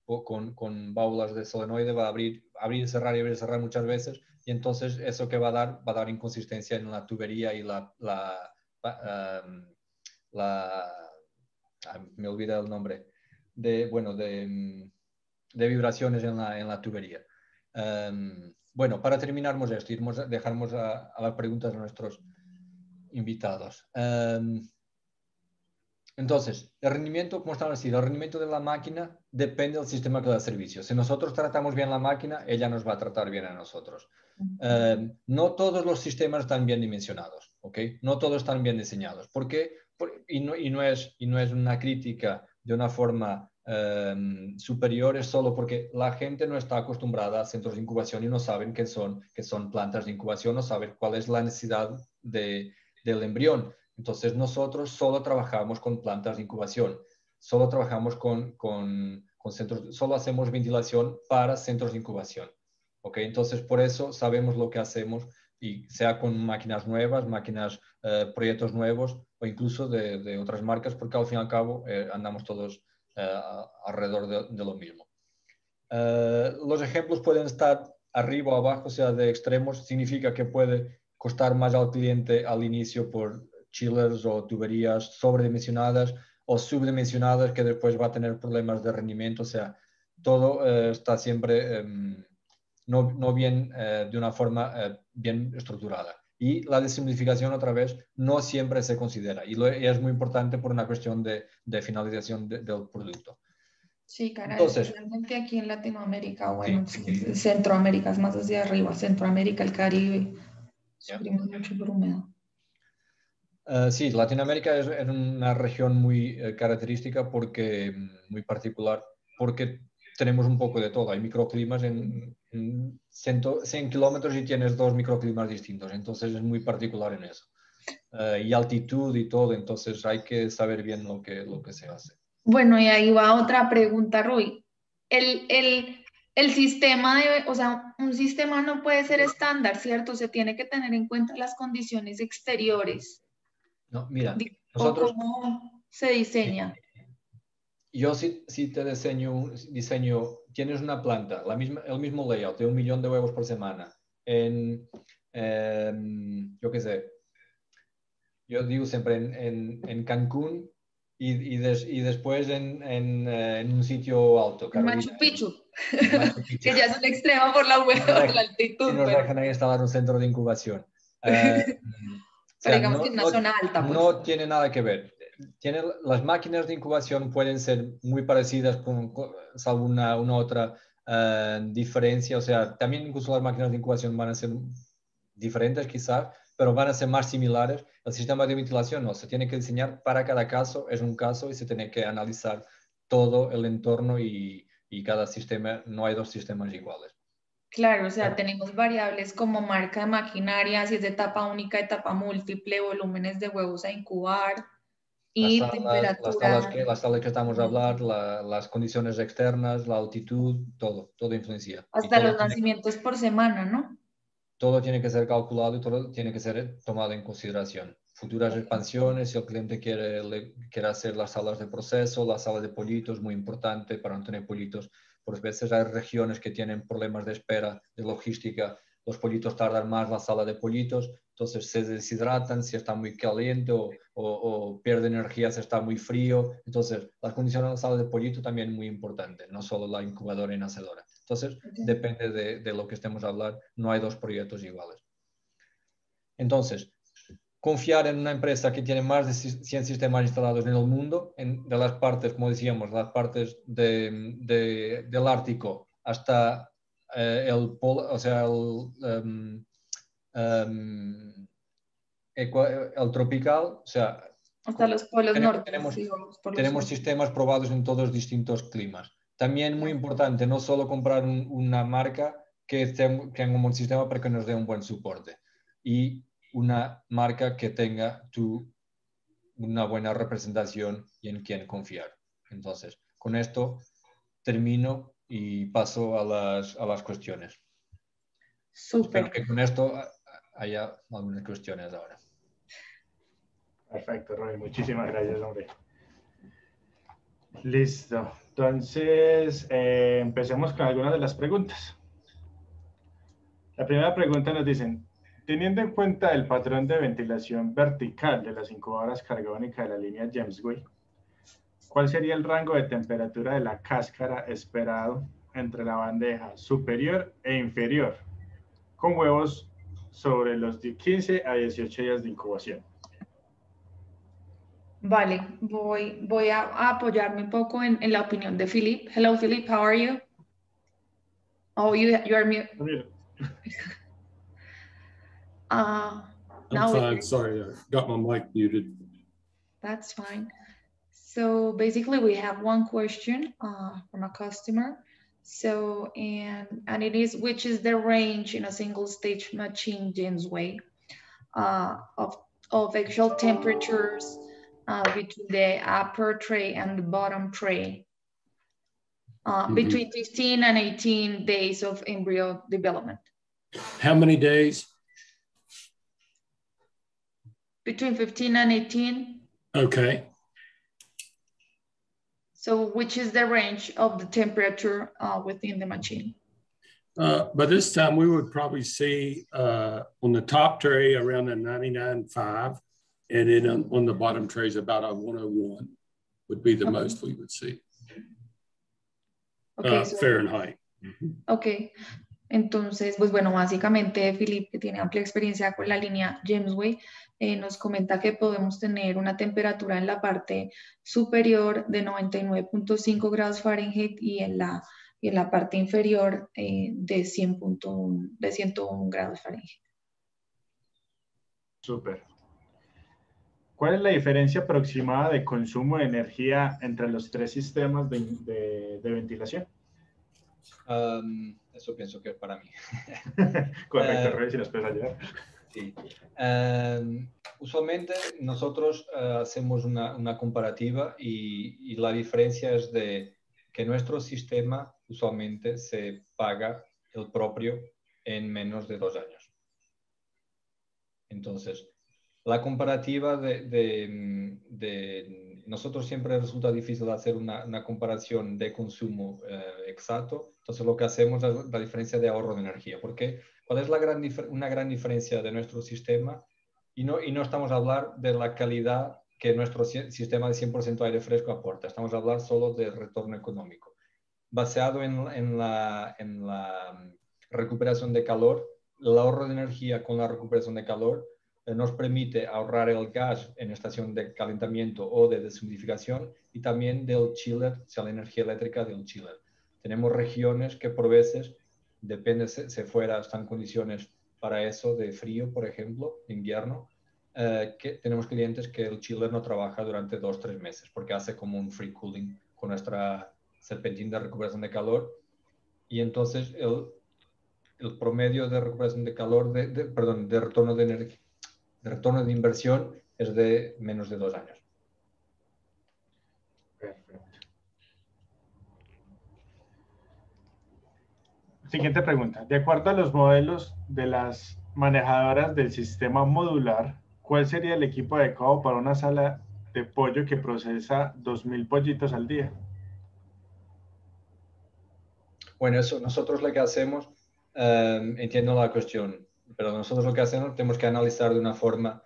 con válvulas de solenoide, va a abrir y cerrar muchas veces, y entonces eso que va a dar inconsistencia en la tubería y me olvida el nombre, de vibraciones en la tubería. Bueno, para terminarmos esto, dejarmos a las preguntas de nuestros invitados. Entonces, el rendimiento, como estamos diciendo, el rendimiento de la máquina depende del sistema que da servicio. Si nosotros tratamos bien la máquina, ella nos va a tratar bien a nosotros. No todos los sistemas están bien dimensionados, ¿ok? No todos están bien diseñados. ¿Por qué? Y no es una crítica de una forma superior, es solo porque la gente no está acostumbrada a centros de incubación y no saben qué son plantas de incubación, no saben cuál es la necesidad del embrión. Entonces nosotros solo trabajamos con plantas de incubación, solo trabajamos con centros, solo hacemos ventilación para centros de incubación. ¿Ok? Entonces por eso sabemos lo que hacemos, y sea con máquinas nuevas, proyectos nuevos o incluso de otras marcas, porque al fin y al cabo andamos todos alrededor de lo mismo. Los ejemplos pueden estar arriba o abajo, o sea, de extremos. Significa que puede costar más al cliente al inicio por chillers o tuberías sobredimensionadas o subdimensionadas, que después va a tener problemas de rendimiento. O sea, todo está siempre no bien, de una forma bien estructurada. Y la desimplificación, otra vez, no siempre se considera. Y es muy importante por una cuestión de finalización del producto. Sí, cara, Entonces, especialmente aquí en Latinoamérica, bueno, sí, Centroamérica es más hacia arriba, Centroamérica, el Caribe, yeah. sufrimos mucho por humedad. Sí, Latinoamérica es una región muy característica, muy particular, porque tenemos un poco de todo. Hay microclimas en 100 kilómetros y tienes dos microclimas distintos, entonces es muy particular en eso. Y altitud y todo, entonces hay que saber bien lo que se hace. Bueno, y ahí va otra pregunta, Rui. El sistema o sea, un sistema no puede ser estándar, ¿cierto? Se tiene que tener en cuenta las condiciones exteriores. No, mira, ¿O nosotros, cómo se diseña? yo si te diseño, tienes una planta, el mismo layout de 1 millón de huevos por semana, yo qué sé, yo digo siempre en Cancún y después en un sitio alto, En Carolina, Machu Picchu, en Machu Picchu. que ya es un extremo por Si nos por la dejan, si altitud, nos dejan ahí instalar un centro de incubación. O pero sea, digamos que en una zona alta, pues. no tiene nada que ver. Las máquinas de incubación pueden ser muy parecidas, salvo una otra diferencia. O sea, también incluso las máquinas de incubación van a ser diferentes quizás, pero van a ser más similares. El sistema de ventilación no, se tiene que diseñar para cada caso, es un caso, y se tiene que analizar todo el entorno, y cada sistema, no hay dos sistemas iguales. Claro, o sea, tenemos variables como marca de maquinaria, si es de etapa única, etapa múltiple, volúmenes de huevos a incubar y temperatura. Las salas que estamos a hablar, las condiciones externas, la altitud, todo influencia. Y Hasta los nacimientos por semana, ¿no? todo tiene que ser calculado y todo tiene que ser tomado en consideración. Futuras expansiones, si el cliente quiere hacer las salas de proceso, las salas de pollitos, muy importante para no tener pollitos. Por veces hay regiones que tienen problemas de espera, de logística, los pollitos tardan más la sala de pollitos, entonces se deshidratan si está muy caliente, o pierde energía si está muy frío. Entonces, las condiciones de la sala de pollito también muy importante, no solo la incubadora y nacedora. Entonces, depende de lo que estemos a hablar, no hay dos proyectos iguales. Entonces, confiar en una empresa que tiene más de 100 sistemas instalados en el mundo, de las partes, como decíamos, las partes del Ártico hasta el polo, o sea, el tropical, o sea, Hasta los polos norte, tenemos, digamos, por los tenemos sur. sistemas probados en todos distintos climas. También muy importante, no solo comprar una marca que tenga un buen sistema para que nos dé un buen soporte, y una marca que tenga una buena representación y en quien confiar. Entonces, con esto termino y paso a las cuestiones. Espero Súper. que con esto haya algunas cuestiones ahora. Perfecto, Roy. Muchísimas gracias, hombre. Listo. Entonces, empecemos con algunas de las preguntas. La primera pregunta nos dicen, teniendo en cuenta el patrón de ventilación vertical de las incubadoras carbónicas de la línea James Webb, ¿cuál sería el rango de temperatura de la cáscara esperado entre la bandeja superior e inferior, con huevos sobre los 15 a 18 días de incubación? Vale, voy a apoyarme un poco en la opinión de Philip. Hello, Philip, how are you? Oh, you are mute. I'm Now fine. Sorry, I got my mic muted. That's fine. So basically, we have one question from a customer. So, and it is, which is the range in a single stage machine James Webb of actual temperatures between the upper tray and the bottom tray, between 15 and 18 days of embryo development. How many days? Between 15 and 18. Okay. So which is the range of the temperature within the machine? By this time, we would probably see on the top tray around a 99.5, and then on the bottom trays about a 101 would be the most we would see. Okay, Fahrenheit. Ok, entonces, pues bueno, básicamente Philip, que tiene amplia experiencia con la línea James Webb, nos comenta que podemos tener una temperatura en la parte superior de 99.5 grados Fahrenheit y en la parte inferior de 101 grados Fahrenheit. Súper. ¿Cuál es la diferencia aproximada de consumo de energía entre los tres sistemas de ventilación? Eso pienso que es para mí. Correcto, Rey, si nos puedes ayudar. Sí. Usualmente nosotros hacemos una comparativa y la diferencia es de que nuestro sistema usualmente se paga el propio en menos de 2 años. Entonces, la comparativa de nosotros siempre resulta difícil hacer una comparación de consumo exacto. Entonces, lo que hacemos es la diferencia de ahorro de energía. Porque, ¿cuál es una gran diferencia de nuestro sistema? Y no estamos a hablar de la calidad que nuestro sistema de 100% aire fresco aporta. Estamos a hablar solo del retorno económico. Basado en la recuperación de calor, el ahorro de energía con la recuperación de calor nos permite ahorrar el gas en estación de calentamiento o de deshumidificación y también del chiller, o sea, la energía eléctrica del chiller. Tenemos regiones que por veces, depende si fuera, están condiciones para eso de frío, por ejemplo, de invierno, que tenemos clientes que el chiller no trabaja durante 2 o 3 meses porque hace como un free cooling con nuestra serpentina de recuperación de calor y entonces el promedio de recuperación de calor, de retorno de energía, de retorno de inversión es de menos de 2 años. Perfecto. Siguiente pregunta. De acuerdo a los modelos de las manejadoras del sistema modular, ¿cuál sería el equipo adecuado para una sala de pollo que procesa 2.000 pollitos al día? Bueno, eso nosotros lo que hacemos, entiendo la cuestión, pero nosotros lo que hacemos tenemos que analizar de una forma,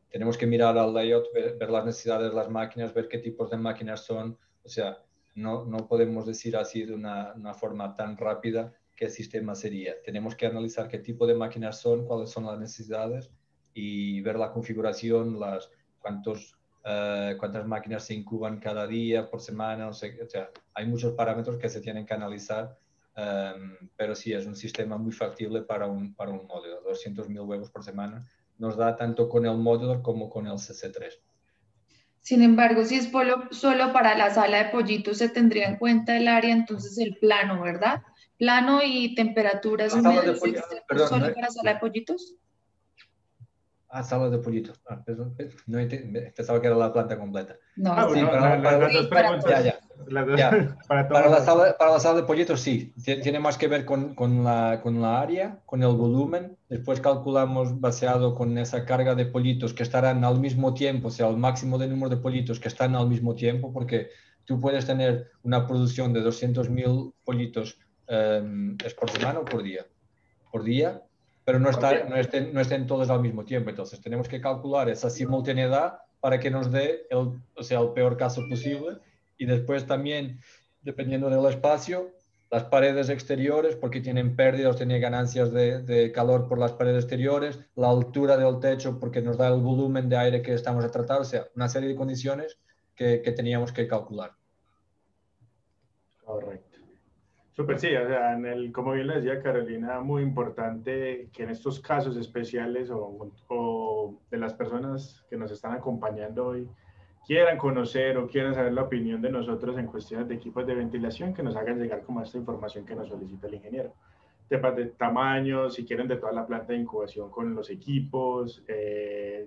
tenemos que mirar al layout, ver las necesidades de las máquinas, ver qué tipos de máquinas son, o sea, no podemos decir así de una forma tan rápida qué sistema sería. Tenemos que analizar qué tipo de máquinas son, cuáles son las necesidades y ver la configuración, cuántas máquinas se incuban cada día, por semana, no sé, o sea, hay muchos parámetros que se tienen que analizar, pero sí, es un sistema muy factible para un módulo. 200.000 huevos por semana nos da tanto con el módulo como con el CC3. Sin embargo, si es solo para la sala de pollitos, se tendría en cuenta el área, entonces el plano, ¿verdad? Plano y temperaturas Perdón, solo para sala de pollitos. Sala de pollitos. Perdón, no pensaba que era la planta completa. No, bueno, sí, las dos preguntas, Ya, para para la sala de pollitos sí, tiene más que ver con la área, con el volumen. Después calculamos baseado con esa carga de pollitos que estarán al mismo tiempo, o sea, el máximo de número de pollitos que están al mismo tiempo, porque tú puedes tener una producción de 200.000 pollitos ¿es por semana o por día? Por día, pero no estén todos al mismo tiempo. Entonces tenemos que calcular esa simultaneidad para que nos dé el peor caso posible. Y después también, dependiendo del espacio, las paredes exteriores, porque tienen pérdidas, tienen ganancias de calor por las paredes exteriores, la altura del techo, porque nos da el volumen de aire que estamos a tratar, o sea, una serie de condiciones que teníamos que calcular. Correcto. Súper, sí, o sea, como bien le decía Carolina, muy importante que en estos casos especiales o de las personas que nos están acompañando hoy quieran conocer o quieran saber la opinión de nosotros en cuestiones de equipos de ventilación, que nos hagan llegar como esta información que nos solicita el ingeniero. Temas de tamaño, si quieren de toda la planta de incubación con los equipos,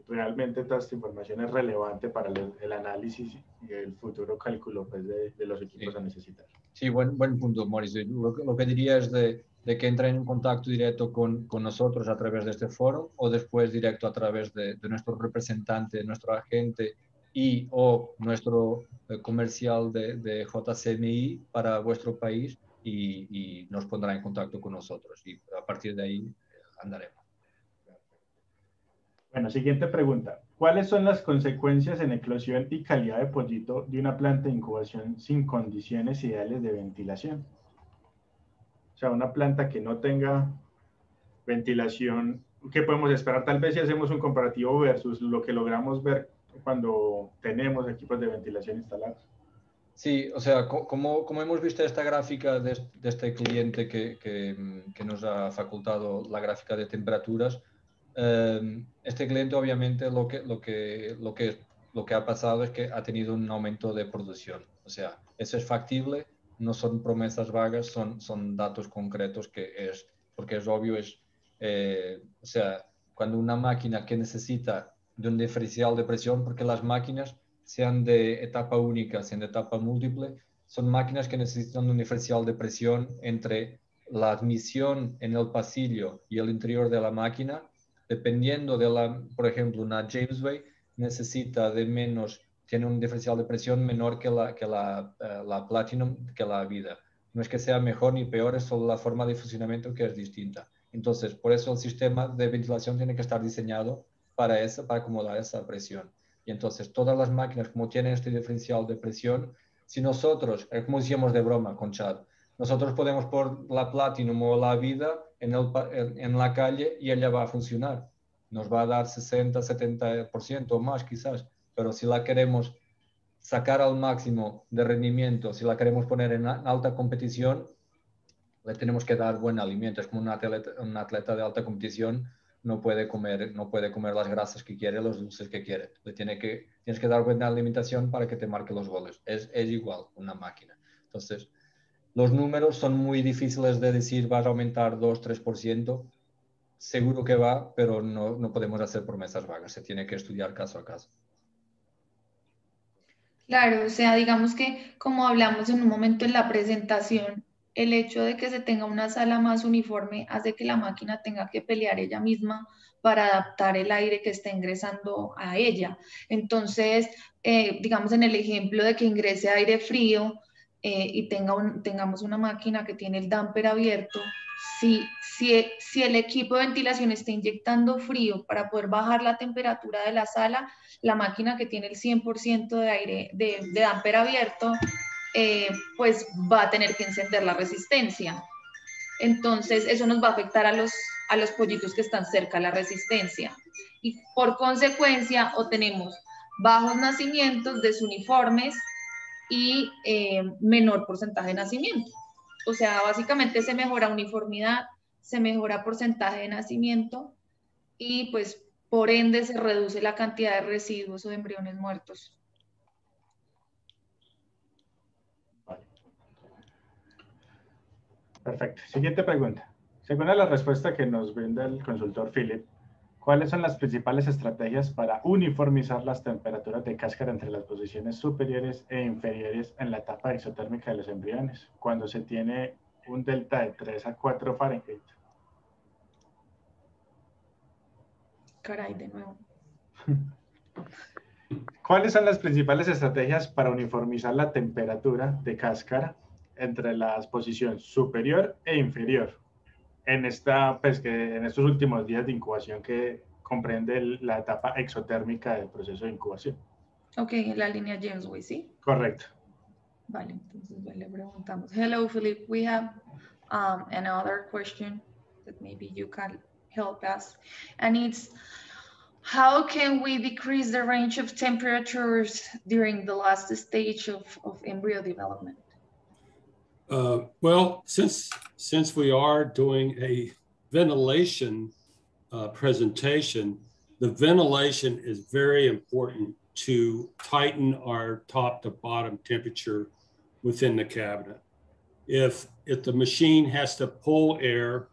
realmente toda esta información es relevante para el análisis y el futuro cálculo pues, de los equipos a necesitar. Sí, buen punto, Maurice. Lo que diría es de que entren en contacto directo con nosotros a través de este foro o después directo a través de nuestro representante, nuestro agente y o nuestro comercial de JCMI para vuestro país y nos pondrá en contacto con nosotros y a partir de ahí andaremos. Bueno, siguiente pregunta. ¿Cuáles son las consecuencias en eclosión y calidad de pollito de una planta de incubación sin condiciones ideales de ventilación? O sea, una planta que no tenga ventilación, ¿qué podemos esperar? Tal vez si hacemos un comparativo versus lo que logramos ver cuando tenemos equipos de ventilación instalados. Sí, o sea, como hemos visto esta gráfica de este cliente que nos ha facultado la gráfica de temperaturas, este cliente obviamente lo que ha pasado es que ha tenido un aumento de producción. O sea, eso es factible, no son promesas vagas, son datos concretos porque es obvio, o sea, cuando una máquina que necesita de un diferencial de presión, porque las máquinas sean de etapa única, sean de etapa múltiple, son máquinas que necesitan un diferencial de presión entre la admisión en el pasillo y el interior de la máquina, dependiendo por ejemplo, una James Way necesita de menos, tiene un diferencial de presión menor que la Platinum, que la Vida. No es que sea mejor ni peor, es solo la forma de funcionamiento que es distinta. Entonces, por eso el sistema de ventilación tiene que estar diseñado para acomodar esa presión. Y entonces todas las máquinas, como tienen este diferencial de presión, si nosotros, como decíamos de broma con Chad, nosotros podemos poner la Platinum o la Vida en la calle y ella va a funcionar. Nos va a dar 60, 70% o más quizás, pero si la queremos sacar al máximo de rendimiento, si la queremos poner en alta competición, le tenemos que dar buen alimento. Es como un atleta de alta competición no puede comer las grasas que quiere, los dulces que quiere. Tienes que dar buena alimentación para que te marque los goles. Es igual una máquina. Entonces, los números son muy difíciles de decir, vas a aumentar 2-3%. Seguro que va, pero no podemos hacer promesas vagas. Se tiene que estudiar caso a caso. Claro, o sea, digamos que como hablamos en un momento en la presentación, el hecho de que se tenga una sala más uniforme hace que la máquina tenga que pelear ella misma para adaptar el aire que está ingresando a ella. Entonces, digamos en el ejemplo de que ingrese aire frío y tengamos una máquina que tiene el damper abierto, si el equipo de ventilación está inyectando frío para poder bajar la temperatura de la sala, la máquina que tiene el 100% de aire, de damper abierto, pues va a tener que encender la resistencia. Entonces, eso nos va a afectar a los pollitos que están cerca de la resistencia. Y por consecuencia, obtenemos bajos nacimientos, desuniformes y menor porcentaje de nacimiento. O sea, básicamente se mejora uniformidad, se mejora porcentaje de nacimiento y pues por ende se reduce la cantidad de residuos o de embriones muertos. Vale. Perfecto. Siguiente pregunta. Según la respuesta que nos brinda el consultor Philip, ¿Cuáles son las principales estrategias para uniformizar las temperaturas de cáscara entre las posiciones superiores e inferiores en la etapa exotérmica de los embriones, cuando se tiene un delta de 3 a 4 Fahrenheit? Caray, de nuevo. ¿Cuáles son las principales estrategias para uniformizar la temperatura de cáscara entre las posiciones superior e inferior en estos últimos días de incubación que comprende la etapa exotérmica del proceso de incubación? Ok, en la línea James-Way, ¿sí? Correcto. Vale, entonces le preguntamos. Hello, Philip. We have another question that maybe you can help us. And it's, how can we decrease the range of temperatures during the last stage of embryo development? Well, since we are doing a ventilation presentation, the ventilation is very important to tighten our top to bottom temperature within the cabinet. If the machine has to pull air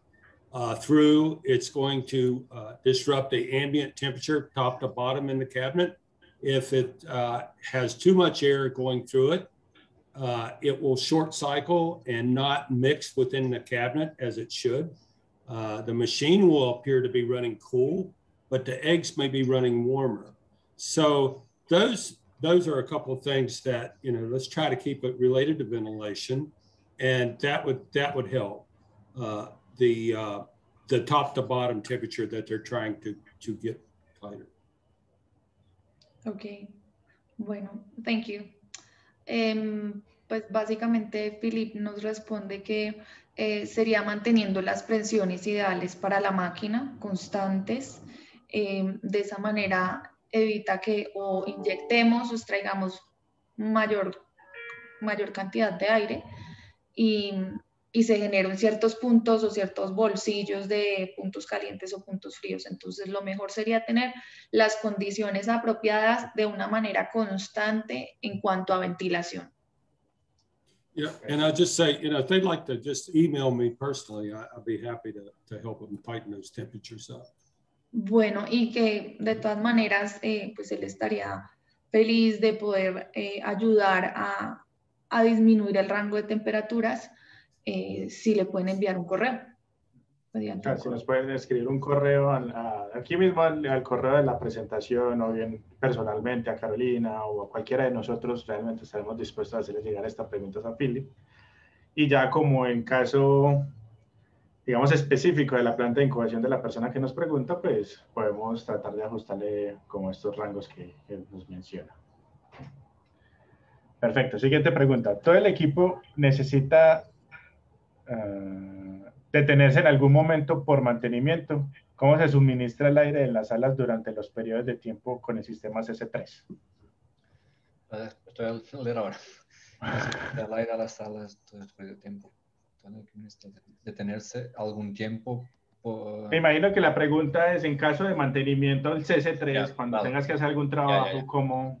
through, it's going to disrupt the ambient temperature top to bottom in the cabinet. If it has too much air going through it, it will short cycle and not mix within the cabinet as it should. The machine will appear to be running cool, but the eggs may be running warmer. So those are a couple of things that, let's try to keep it related to ventilation, and that would help the top to bottom temperature that they're trying to get tighter. Okay, bueno, thank you. Pues básicamente Philip nos responde que sería manteniendo las presiones ideales para la máquina constantes. De esa manera evita que o inyectemos o extraigamos mayor cantidad de aire y se generan ciertos puntos o ciertos bolsillos de puntos calientes o puntos fríos. Entonces lo mejor sería tener las condiciones apropiadas de una manera constante en cuanto a ventilación. Yeah, and I'll just say, if they'd like to just email me personally, I'd be happy to help them tighten those temperatures up. Bueno, y que de todas maneras, pues él estaría feliz de poder ayudar a disminuir el rango de temperaturas si le pueden enviar un correo. Si nos pueden escribir un correo aquí mismo al correo de la presentación, o bien personalmente a Carolina o a cualquiera de nosotros, realmente estaremos dispuestos a hacerles llegar estas preguntas a Philip. Y ya como en caso, digamos, específico de la planta de incubación de la persona que nos pregunta, pues podemos tratar de ajustarle como estos rangos que nos menciona. Perfecto. Siguiente pregunta. ¿Todo el equipo necesita detenerse en algún momento por mantenimiento? ¿Cómo se suministra el aire en las salas durante los periodos de tiempo con el sistema CC3? Estoy a leer ahora. El aire a las salas después de tiempo. Detenerse algún tiempo. Me imagino que la pregunta es en caso de mantenimiento del CC3, cuando tengas que hacer algún trabajo, ¿cómo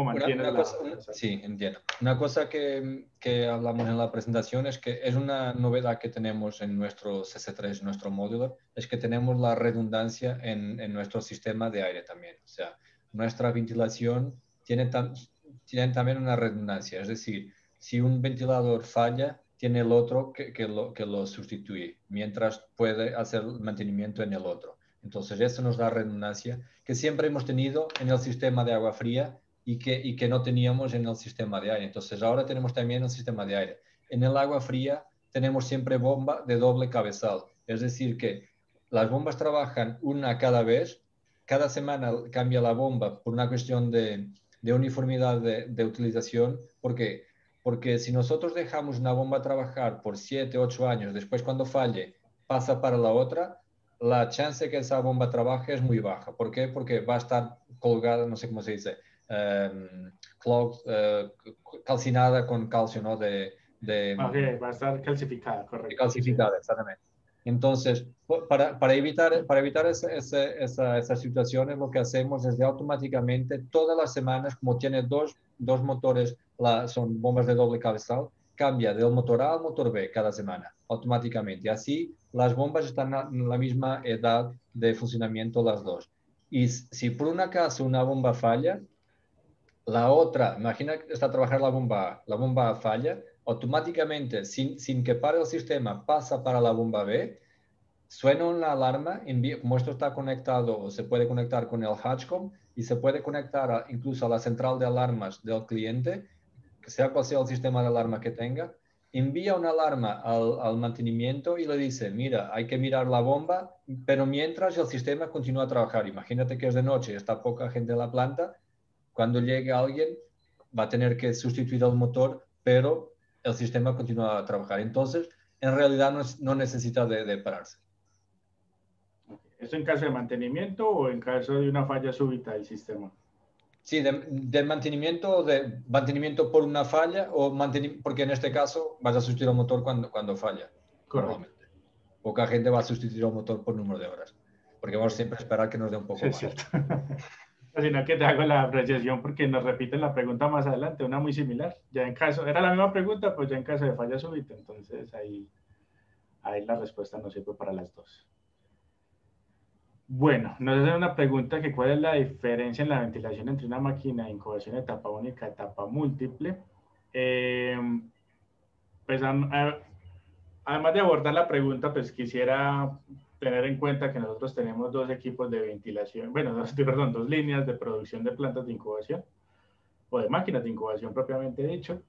mantienes Sí, entiendo. Una cosa que hablamos en la presentación es que es una novedad que tenemos en nuestro CC3, nuestro módulo, es que tenemos la redundancia en nuestro sistema de aire también. O sea, nuestra ventilación tiene también una redundancia, es decir, si un ventilador falla, tiene el otro que lo sustituye, mientras puede hacer mantenimiento en el otro. Entonces, eso nos da redundancia que siempre hemos tenido en el sistema de agua fría y que no teníamos en el sistema de aire. Entonces, ahora tenemos también el sistema de aire. En el agua fría tenemos siempre bomba de doble cabezal. Es decir, que las bombas trabajan una cada vez. Cada semana cambia la bomba por una cuestión de uniformidad de utilización, porque si nosotros dejamos una bomba trabajar por 7, 8 años, después cuando falle pasa para la otra, la chance de que esa bomba trabaje es muy baja. ¿Por qué? Porque va a estar colgada, no sé cómo se dice, calcinada con calcio, ¿no? Va a estar calcificada, correcto. Calcificada, exactamente. Entonces, para evitar esas situaciones, lo que hacemos es de automáticamente, todas las semanas, como tiene dos motores, son bombas de doble cabezal, cambia del motor A al motor B cada semana, automáticamente. Y así las bombas están en la misma edad de funcionamiento las dos. Y si por un acaso una bomba falla, la otra, imagina que está trabajando la bomba A falla, automáticamente, sin que pare el sistema, pasa para la bomba B, suena una alarma, como esto está conectado o se puede conectar con el Hatchcom y se puede conectar incluso a la central de alarmas del cliente, que sea cual sea el sistema de alarma que tenga, envía una alarma al mantenimiento y le dice, mira, hay que mirar la bomba, pero mientras el sistema continúa a trabajar. Imagínate que es de noche y está poca gente en la planta, cuando llegue alguien va a tener que sustituir el motor, pero el sistema continúa a trabajar. Entonces, en realidad no necesita de pararse. ¿Esto en caso de mantenimiento o en caso de una falla súbita del sistema? Sí, de mantenimiento por una falla o porque en este caso vas a sustituir el motor cuando falla. Correcto. Poca gente va a sustituir el motor por número de horas, porque vamos siempre a esperar que nos dé un poco Sí, es más. cierto. Sino que te hago la apreciación porque nos repiten la pregunta más adelante, una muy similar. Ya en caso, era la misma pregunta, pues ya en caso de falla súbita, entonces ahí la respuesta nos sirve para las dos. Bueno, nos hacen una pregunta que cuál es la diferencia en la ventilación entre una máquina de incubación etapa única y etapa múltiple. Pues además de abordar la pregunta, pues quisiera tener en cuenta que nosotros tenemos dos equipos de ventilación, bueno, dos líneas de producción de plantas de incubación o de máquinas de incubación propiamente dicho.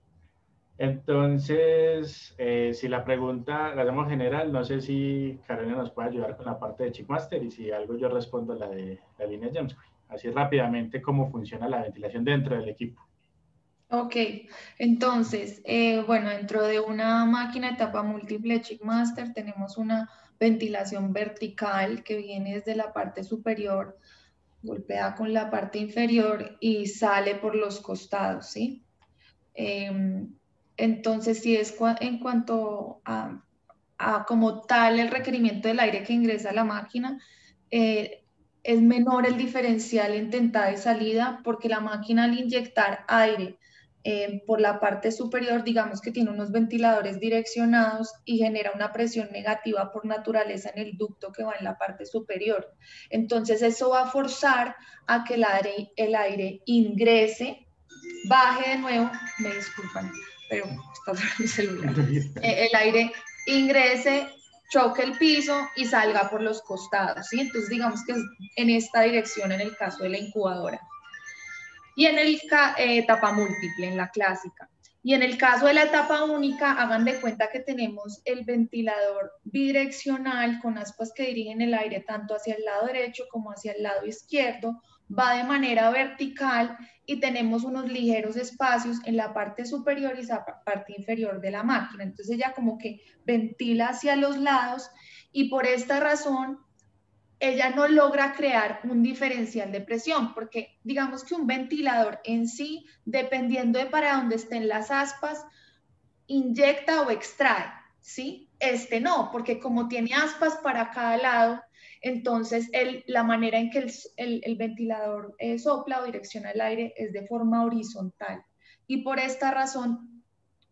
Entonces, si la pregunta la hacemos general, no sé si Carolina nos puede ayudar con la parte de Chickmaster y si algo yo respondo la de la línea Jamsky. Así rápidamente cómo funciona la ventilación dentro del equipo. Ok, entonces, bueno, dentro de una máquina etapa múltiple Chickmaster tenemos una ventilación vertical que viene desde la parte superior, golpea con la parte inferior y sale por los costados, ¿sí? Entonces, si es en cuanto a como tal el requerimiento del aire que ingresa a la máquina, es menor el diferencial entre entrada y salida porque la máquina al inyectar aire por la parte superior, digamos que tiene unos ventiladores direccionados y genera una presión negativa por naturaleza en el ducto que va en la parte superior. Entonces eso va a forzar a que el aire ingrese, baje de nuevo, me disculpan, pero está sobre mi celular, el aire ingrese, choque el piso y salga por los costados, ¿sí? Entonces digamos que es en esta dirección en el caso de la incubadora. Y en el etapa múltiple, en la clásica. Y en el caso de la etapa única, hagan de cuenta que tenemos el ventilador bidireccional con aspas que dirigen el aire tanto hacia el lado derecho como hacia el lado izquierdo, va de manera vertical y tenemos unos ligeros espacios en la parte superior y la parte inferior de la máquina. Entonces ella como que ventila hacia los lados y por esta razón ella no logra crear un diferencial de presión, porque digamos que un ventilador en sí, dependiendo de para dónde estén las aspas, inyecta o extrae, ¿sí? Este no, porque como tiene aspas para cada lado, entonces la manera en que el ventilador sopla o direcciona el aire es de forma horizontal. Y por esta razón,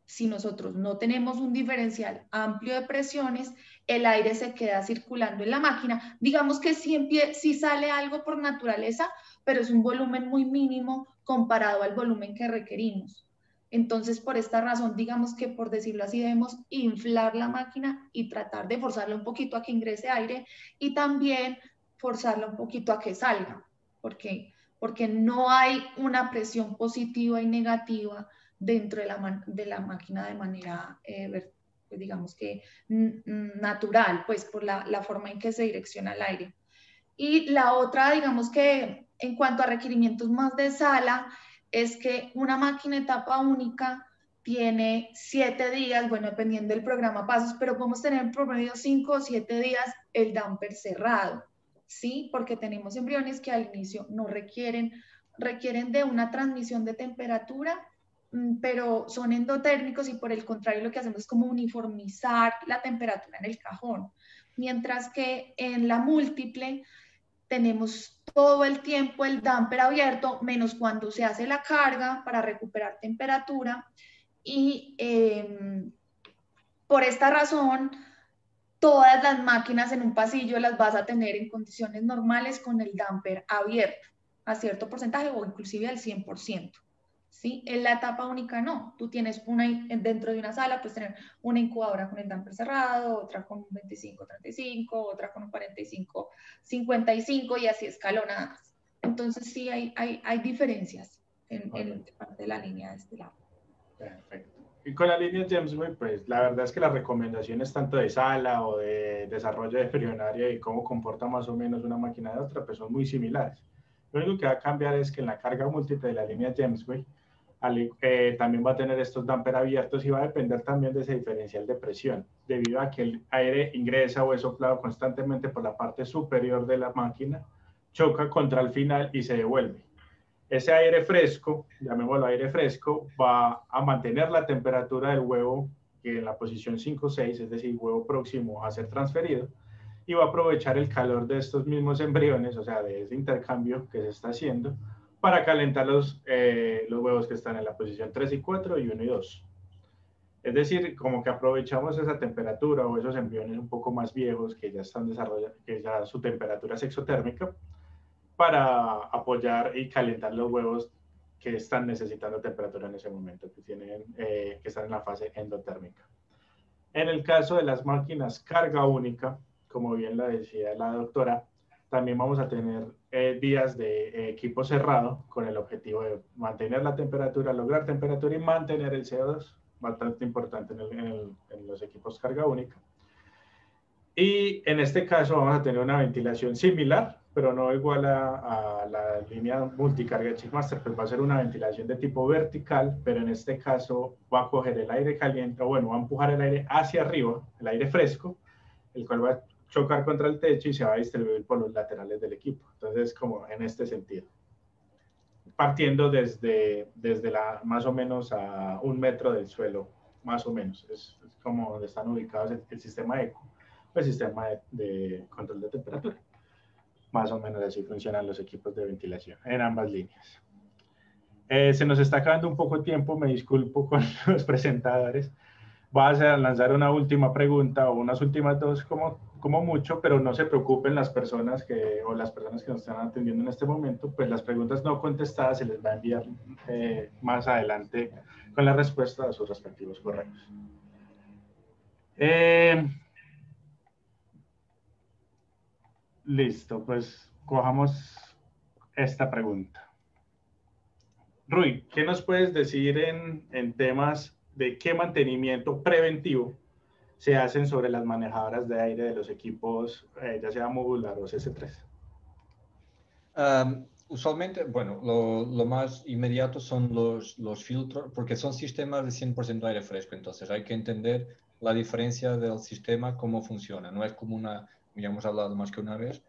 si nosotros no tenemos un diferencial amplio de presiones, el aire se queda circulando en la máquina. Digamos que sí sale algo por naturaleza, pero es un volumen muy mínimo comparado al volumen que requerimos. Entonces, por esta razón, digamos que por decirlo así, debemos inflar la máquina y tratar de forzarla un poquito a que ingrese aire y también forzarla un poquito a que salga, porque no hay una presión positiva y negativa dentro de la máquina de manera, pues digamos que natural, pues por la forma en que se direcciona el aire. Y la otra, digamos que en cuanto a requerimientos más de sala, es que una máquina etapa única tiene 7 días, bueno, dependiendo del programa pasos, pero podemos tener en promedio 5 o 7 días el damper cerrado, ¿sí? Porque tenemos embriones que al inicio no requieren de una transmisión de temperatura, pero son endotérmicos y por el contrario lo que hacemos es como uniformizar la temperatura en el cajón. Mientras que en la múltiple tenemos todo el tiempo el damper abierto, menos cuando se hace la carga para recuperar temperatura y por esta razón, todas las máquinas en un pasillo las vas a tener en condiciones normales con el damper abierto a cierto porcentaje o inclusive al 100%. ¿Sí? En la etapa única no. Tú tienes dentro de una sala, puedes tener una incubadora con el damper cerrado, otra con un 25-35, otra con un 45-55 y así escalonadas. Entonces sí hay diferencias en parte de la línea de este lado. Perfecto. Y con la línea Jamesway, pues la verdad es que las recomendaciones tanto de sala o de desarrollo de frionaria y cómo comporta más o menos una máquina de otra, pues son muy similares. Lo único que va a cambiar es que en la carga múltiple de la línea Jamesway también va a tener estos damper abiertos y va a depender también de ese diferencial de presión, debido a que el aire ingresa o es soplado constantemente por la parte superior de la máquina, choca contra el final y se devuelve. Ese aire fresco, llamémoslo aire fresco, va a mantener la temperatura del huevo que en la posición 5 o 6, es decir, huevo próximo a ser transferido, y va a aprovechar el calor de estos mismos embriones, o sea, de ese intercambio que se está haciendo, para calentar los huevos que están en la posición 3 y 4 y 1 y 2. Es decir, como que aprovechamos esa temperatura o esos embriones un poco más viejos que ya están desarrollando, que ya su temperatura es exotérmica, para apoyar y calentar los huevos que están necesitando temperatura en ese momento, que están en la fase endotérmica. En el caso de las máquinas carga única, como bien la decía la doctora, también vamos a tener días de equipo cerrado con el objetivo de mantener la temperatura, lograr temperatura y mantener el CO2, bastante importante en los equipos carga única. Y en este caso vamos a tener una ventilación similar, pero no igual a la línea multicarga de Chickmaster, pues va a ser una ventilación de tipo vertical, pero en este caso va a coger el aire caliente, o bueno, va a empujar el aire hacia arriba, el aire fresco, el cual va a chocar contra el techo y se va a distribuir por los laterales del equipo. Entonces, como en este sentido. Partiendo desde más o menos a 1 metro del suelo, más o menos. Es como donde están ubicados el sistema ECO. El sistema de control de temperatura. Más o menos así funcionan los equipos de ventilación en ambas líneas. Se nos está acabando un poco el tiempo, me disculpo con los presentadores. Voy a lanzar una última pregunta o unas últimas dos como mucho, pero no se preocupen las personas o las personas que nos están atendiendo en este momento, pues las preguntas no contestadas se les va a enviar más adelante con la respuesta a sus respectivos correos. Listo, pues cojamos esta pregunta. Rui, ¿qué nos puedes decir en temas de qué mantenimiento preventivo se hacen sobre las manejadoras de aire de los equipos, ya sea modular o CS3? Usualmente, bueno, lo más inmediato son los filtros, porque son sistemas de 100% aire fresco, entonces hay que entender la diferencia del sistema, cómo funciona. No es como ya hemos hablado más que una vez,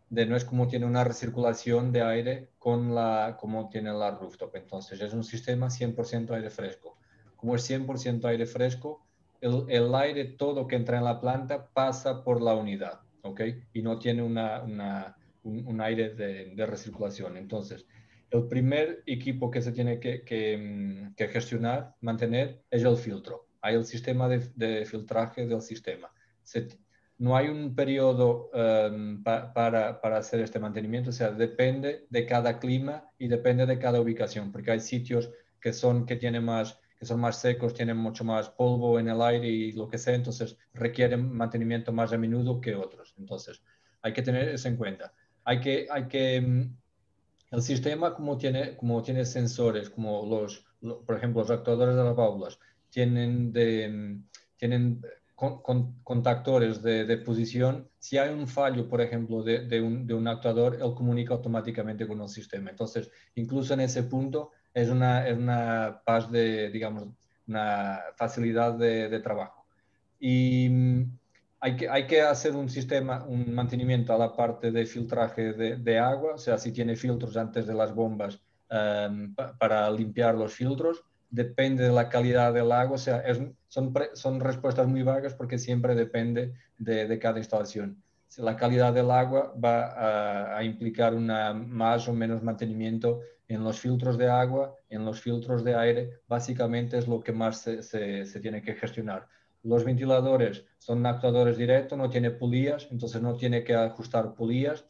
no es como tiene una recirculación de aire como tiene la rooftop. Entonces es un sistema 100% aire fresco. Como es 100% aire fresco, el aire todo que entra en la planta pasa por la unidad, ¿ok? Y no tiene un aire de recirculación. Entonces, el primer equipo que se tiene que gestionar, mantener, es el filtro. Hay el sistema de filtraje del sistema. No hay un periodo para hacer este mantenimiento, o sea, depende de cada clima y depende de cada ubicación, porque hay sitios que son más secos, tienen mucho más polvo en el aire y lo que sea, entonces requieren mantenimiento más a menudo que otros. Entonces, hay que tener eso en cuenta. El sistema, como tiene sensores, por ejemplo, los actuadores de las válvulas, tienen contactores de posición. Si hay un fallo, por ejemplo, de un actuador, él comunica automáticamente con el sistema. Entonces, incluso en ese punto, es una paz digamos, una facilidad de trabajo. Y hay que hacer un mantenimiento a la parte de filtraje de agua, o sea, si tiene filtros antes de las bombas para limpiar los filtros. Depende de la calidad del agua, o sea, son respuestas muy vagas porque siempre depende de cada instalación. La calidad del agua va a implicar más o menos mantenimiento en los filtros de agua, en los filtros de aire, básicamente es lo que más se tiene que gestionar. Los ventiladores son actuadores directos, no tiene polillas, entonces no tiene que ajustar polillas.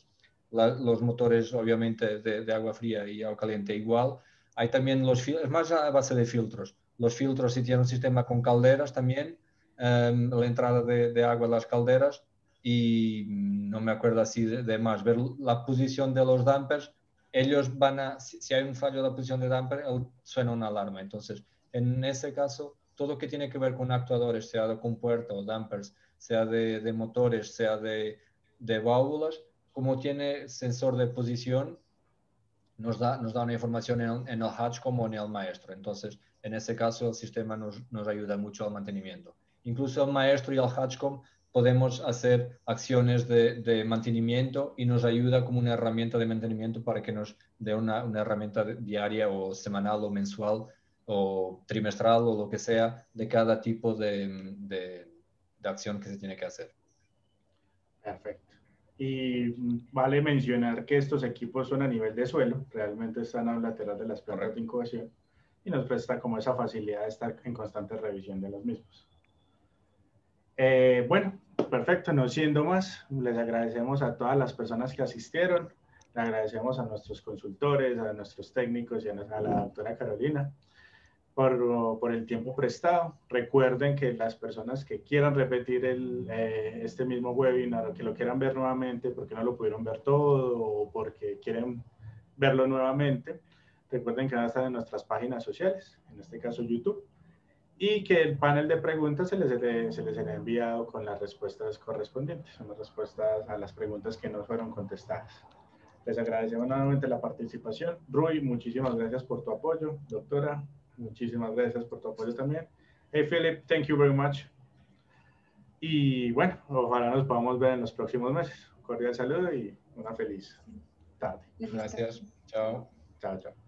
Los motores, obviamente, de agua fría y agua caliente igual. Hay también los filtros, es más a base de filtros. Los filtros, si tienen un sistema con calderas también, la entrada de agua a las calderas, y no me acuerdo así de más, ver la posición de los dampers. Ellos van a, si hay un fallo de la posición de damper, suena una alarma. Entonces, en ese caso, todo lo que tiene que ver con actuadores, sea de compuerta o dampers, sea de motores, sea de válvulas, como tiene sensor de posición, nos da una información en el hatch como en el maestro. Entonces, en ese caso, el sistema nos ayuda mucho al mantenimiento. Incluso el maestro y el hatchcom podemos hacer acciones de mantenimiento y nos ayuda como una herramienta de mantenimiento para que nos dé una herramienta diaria o semanal o mensual o trimestral o lo que sea de cada tipo de acción que se tiene que hacer. Perfecto. Y vale mencionar que estos equipos son a nivel de suelo, realmente están a lateral de las plantas de incubación y nos presta como esa facilidad de estar en constante revisión de los mismos. Bueno, perfecto, no siendo más, les agradecemos a todas las personas que asistieron, le agradecemos a nuestros consultores, a nuestros técnicos y a la doctora Carolina por el tiempo prestado. Recuerden que las personas que quieran repetir este mismo webinar o que lo quieran ver nuevamente porque no lo pudieron ver todo o porque quieren verlo nuevamente, recuerden que van a estar en nuestras páginas sociales, en este caso YouTube, y que el panel de preguntas se les será enviado con las respuestas correspondientes, son las respuestas a las preguntas que no fueron contestadas. Les agradecemos nuevamente la participación. Rui, muchísimas gracias por tu apoyo. Doctora, muchísimas gracias por tu apoyo también. Hey, Philip, thank you very much. Y bueno, ojalá nos podamos ver en los próximos meses. Un cordial saludo y una feliz tarde. Gracias. Chao. Chao, chao.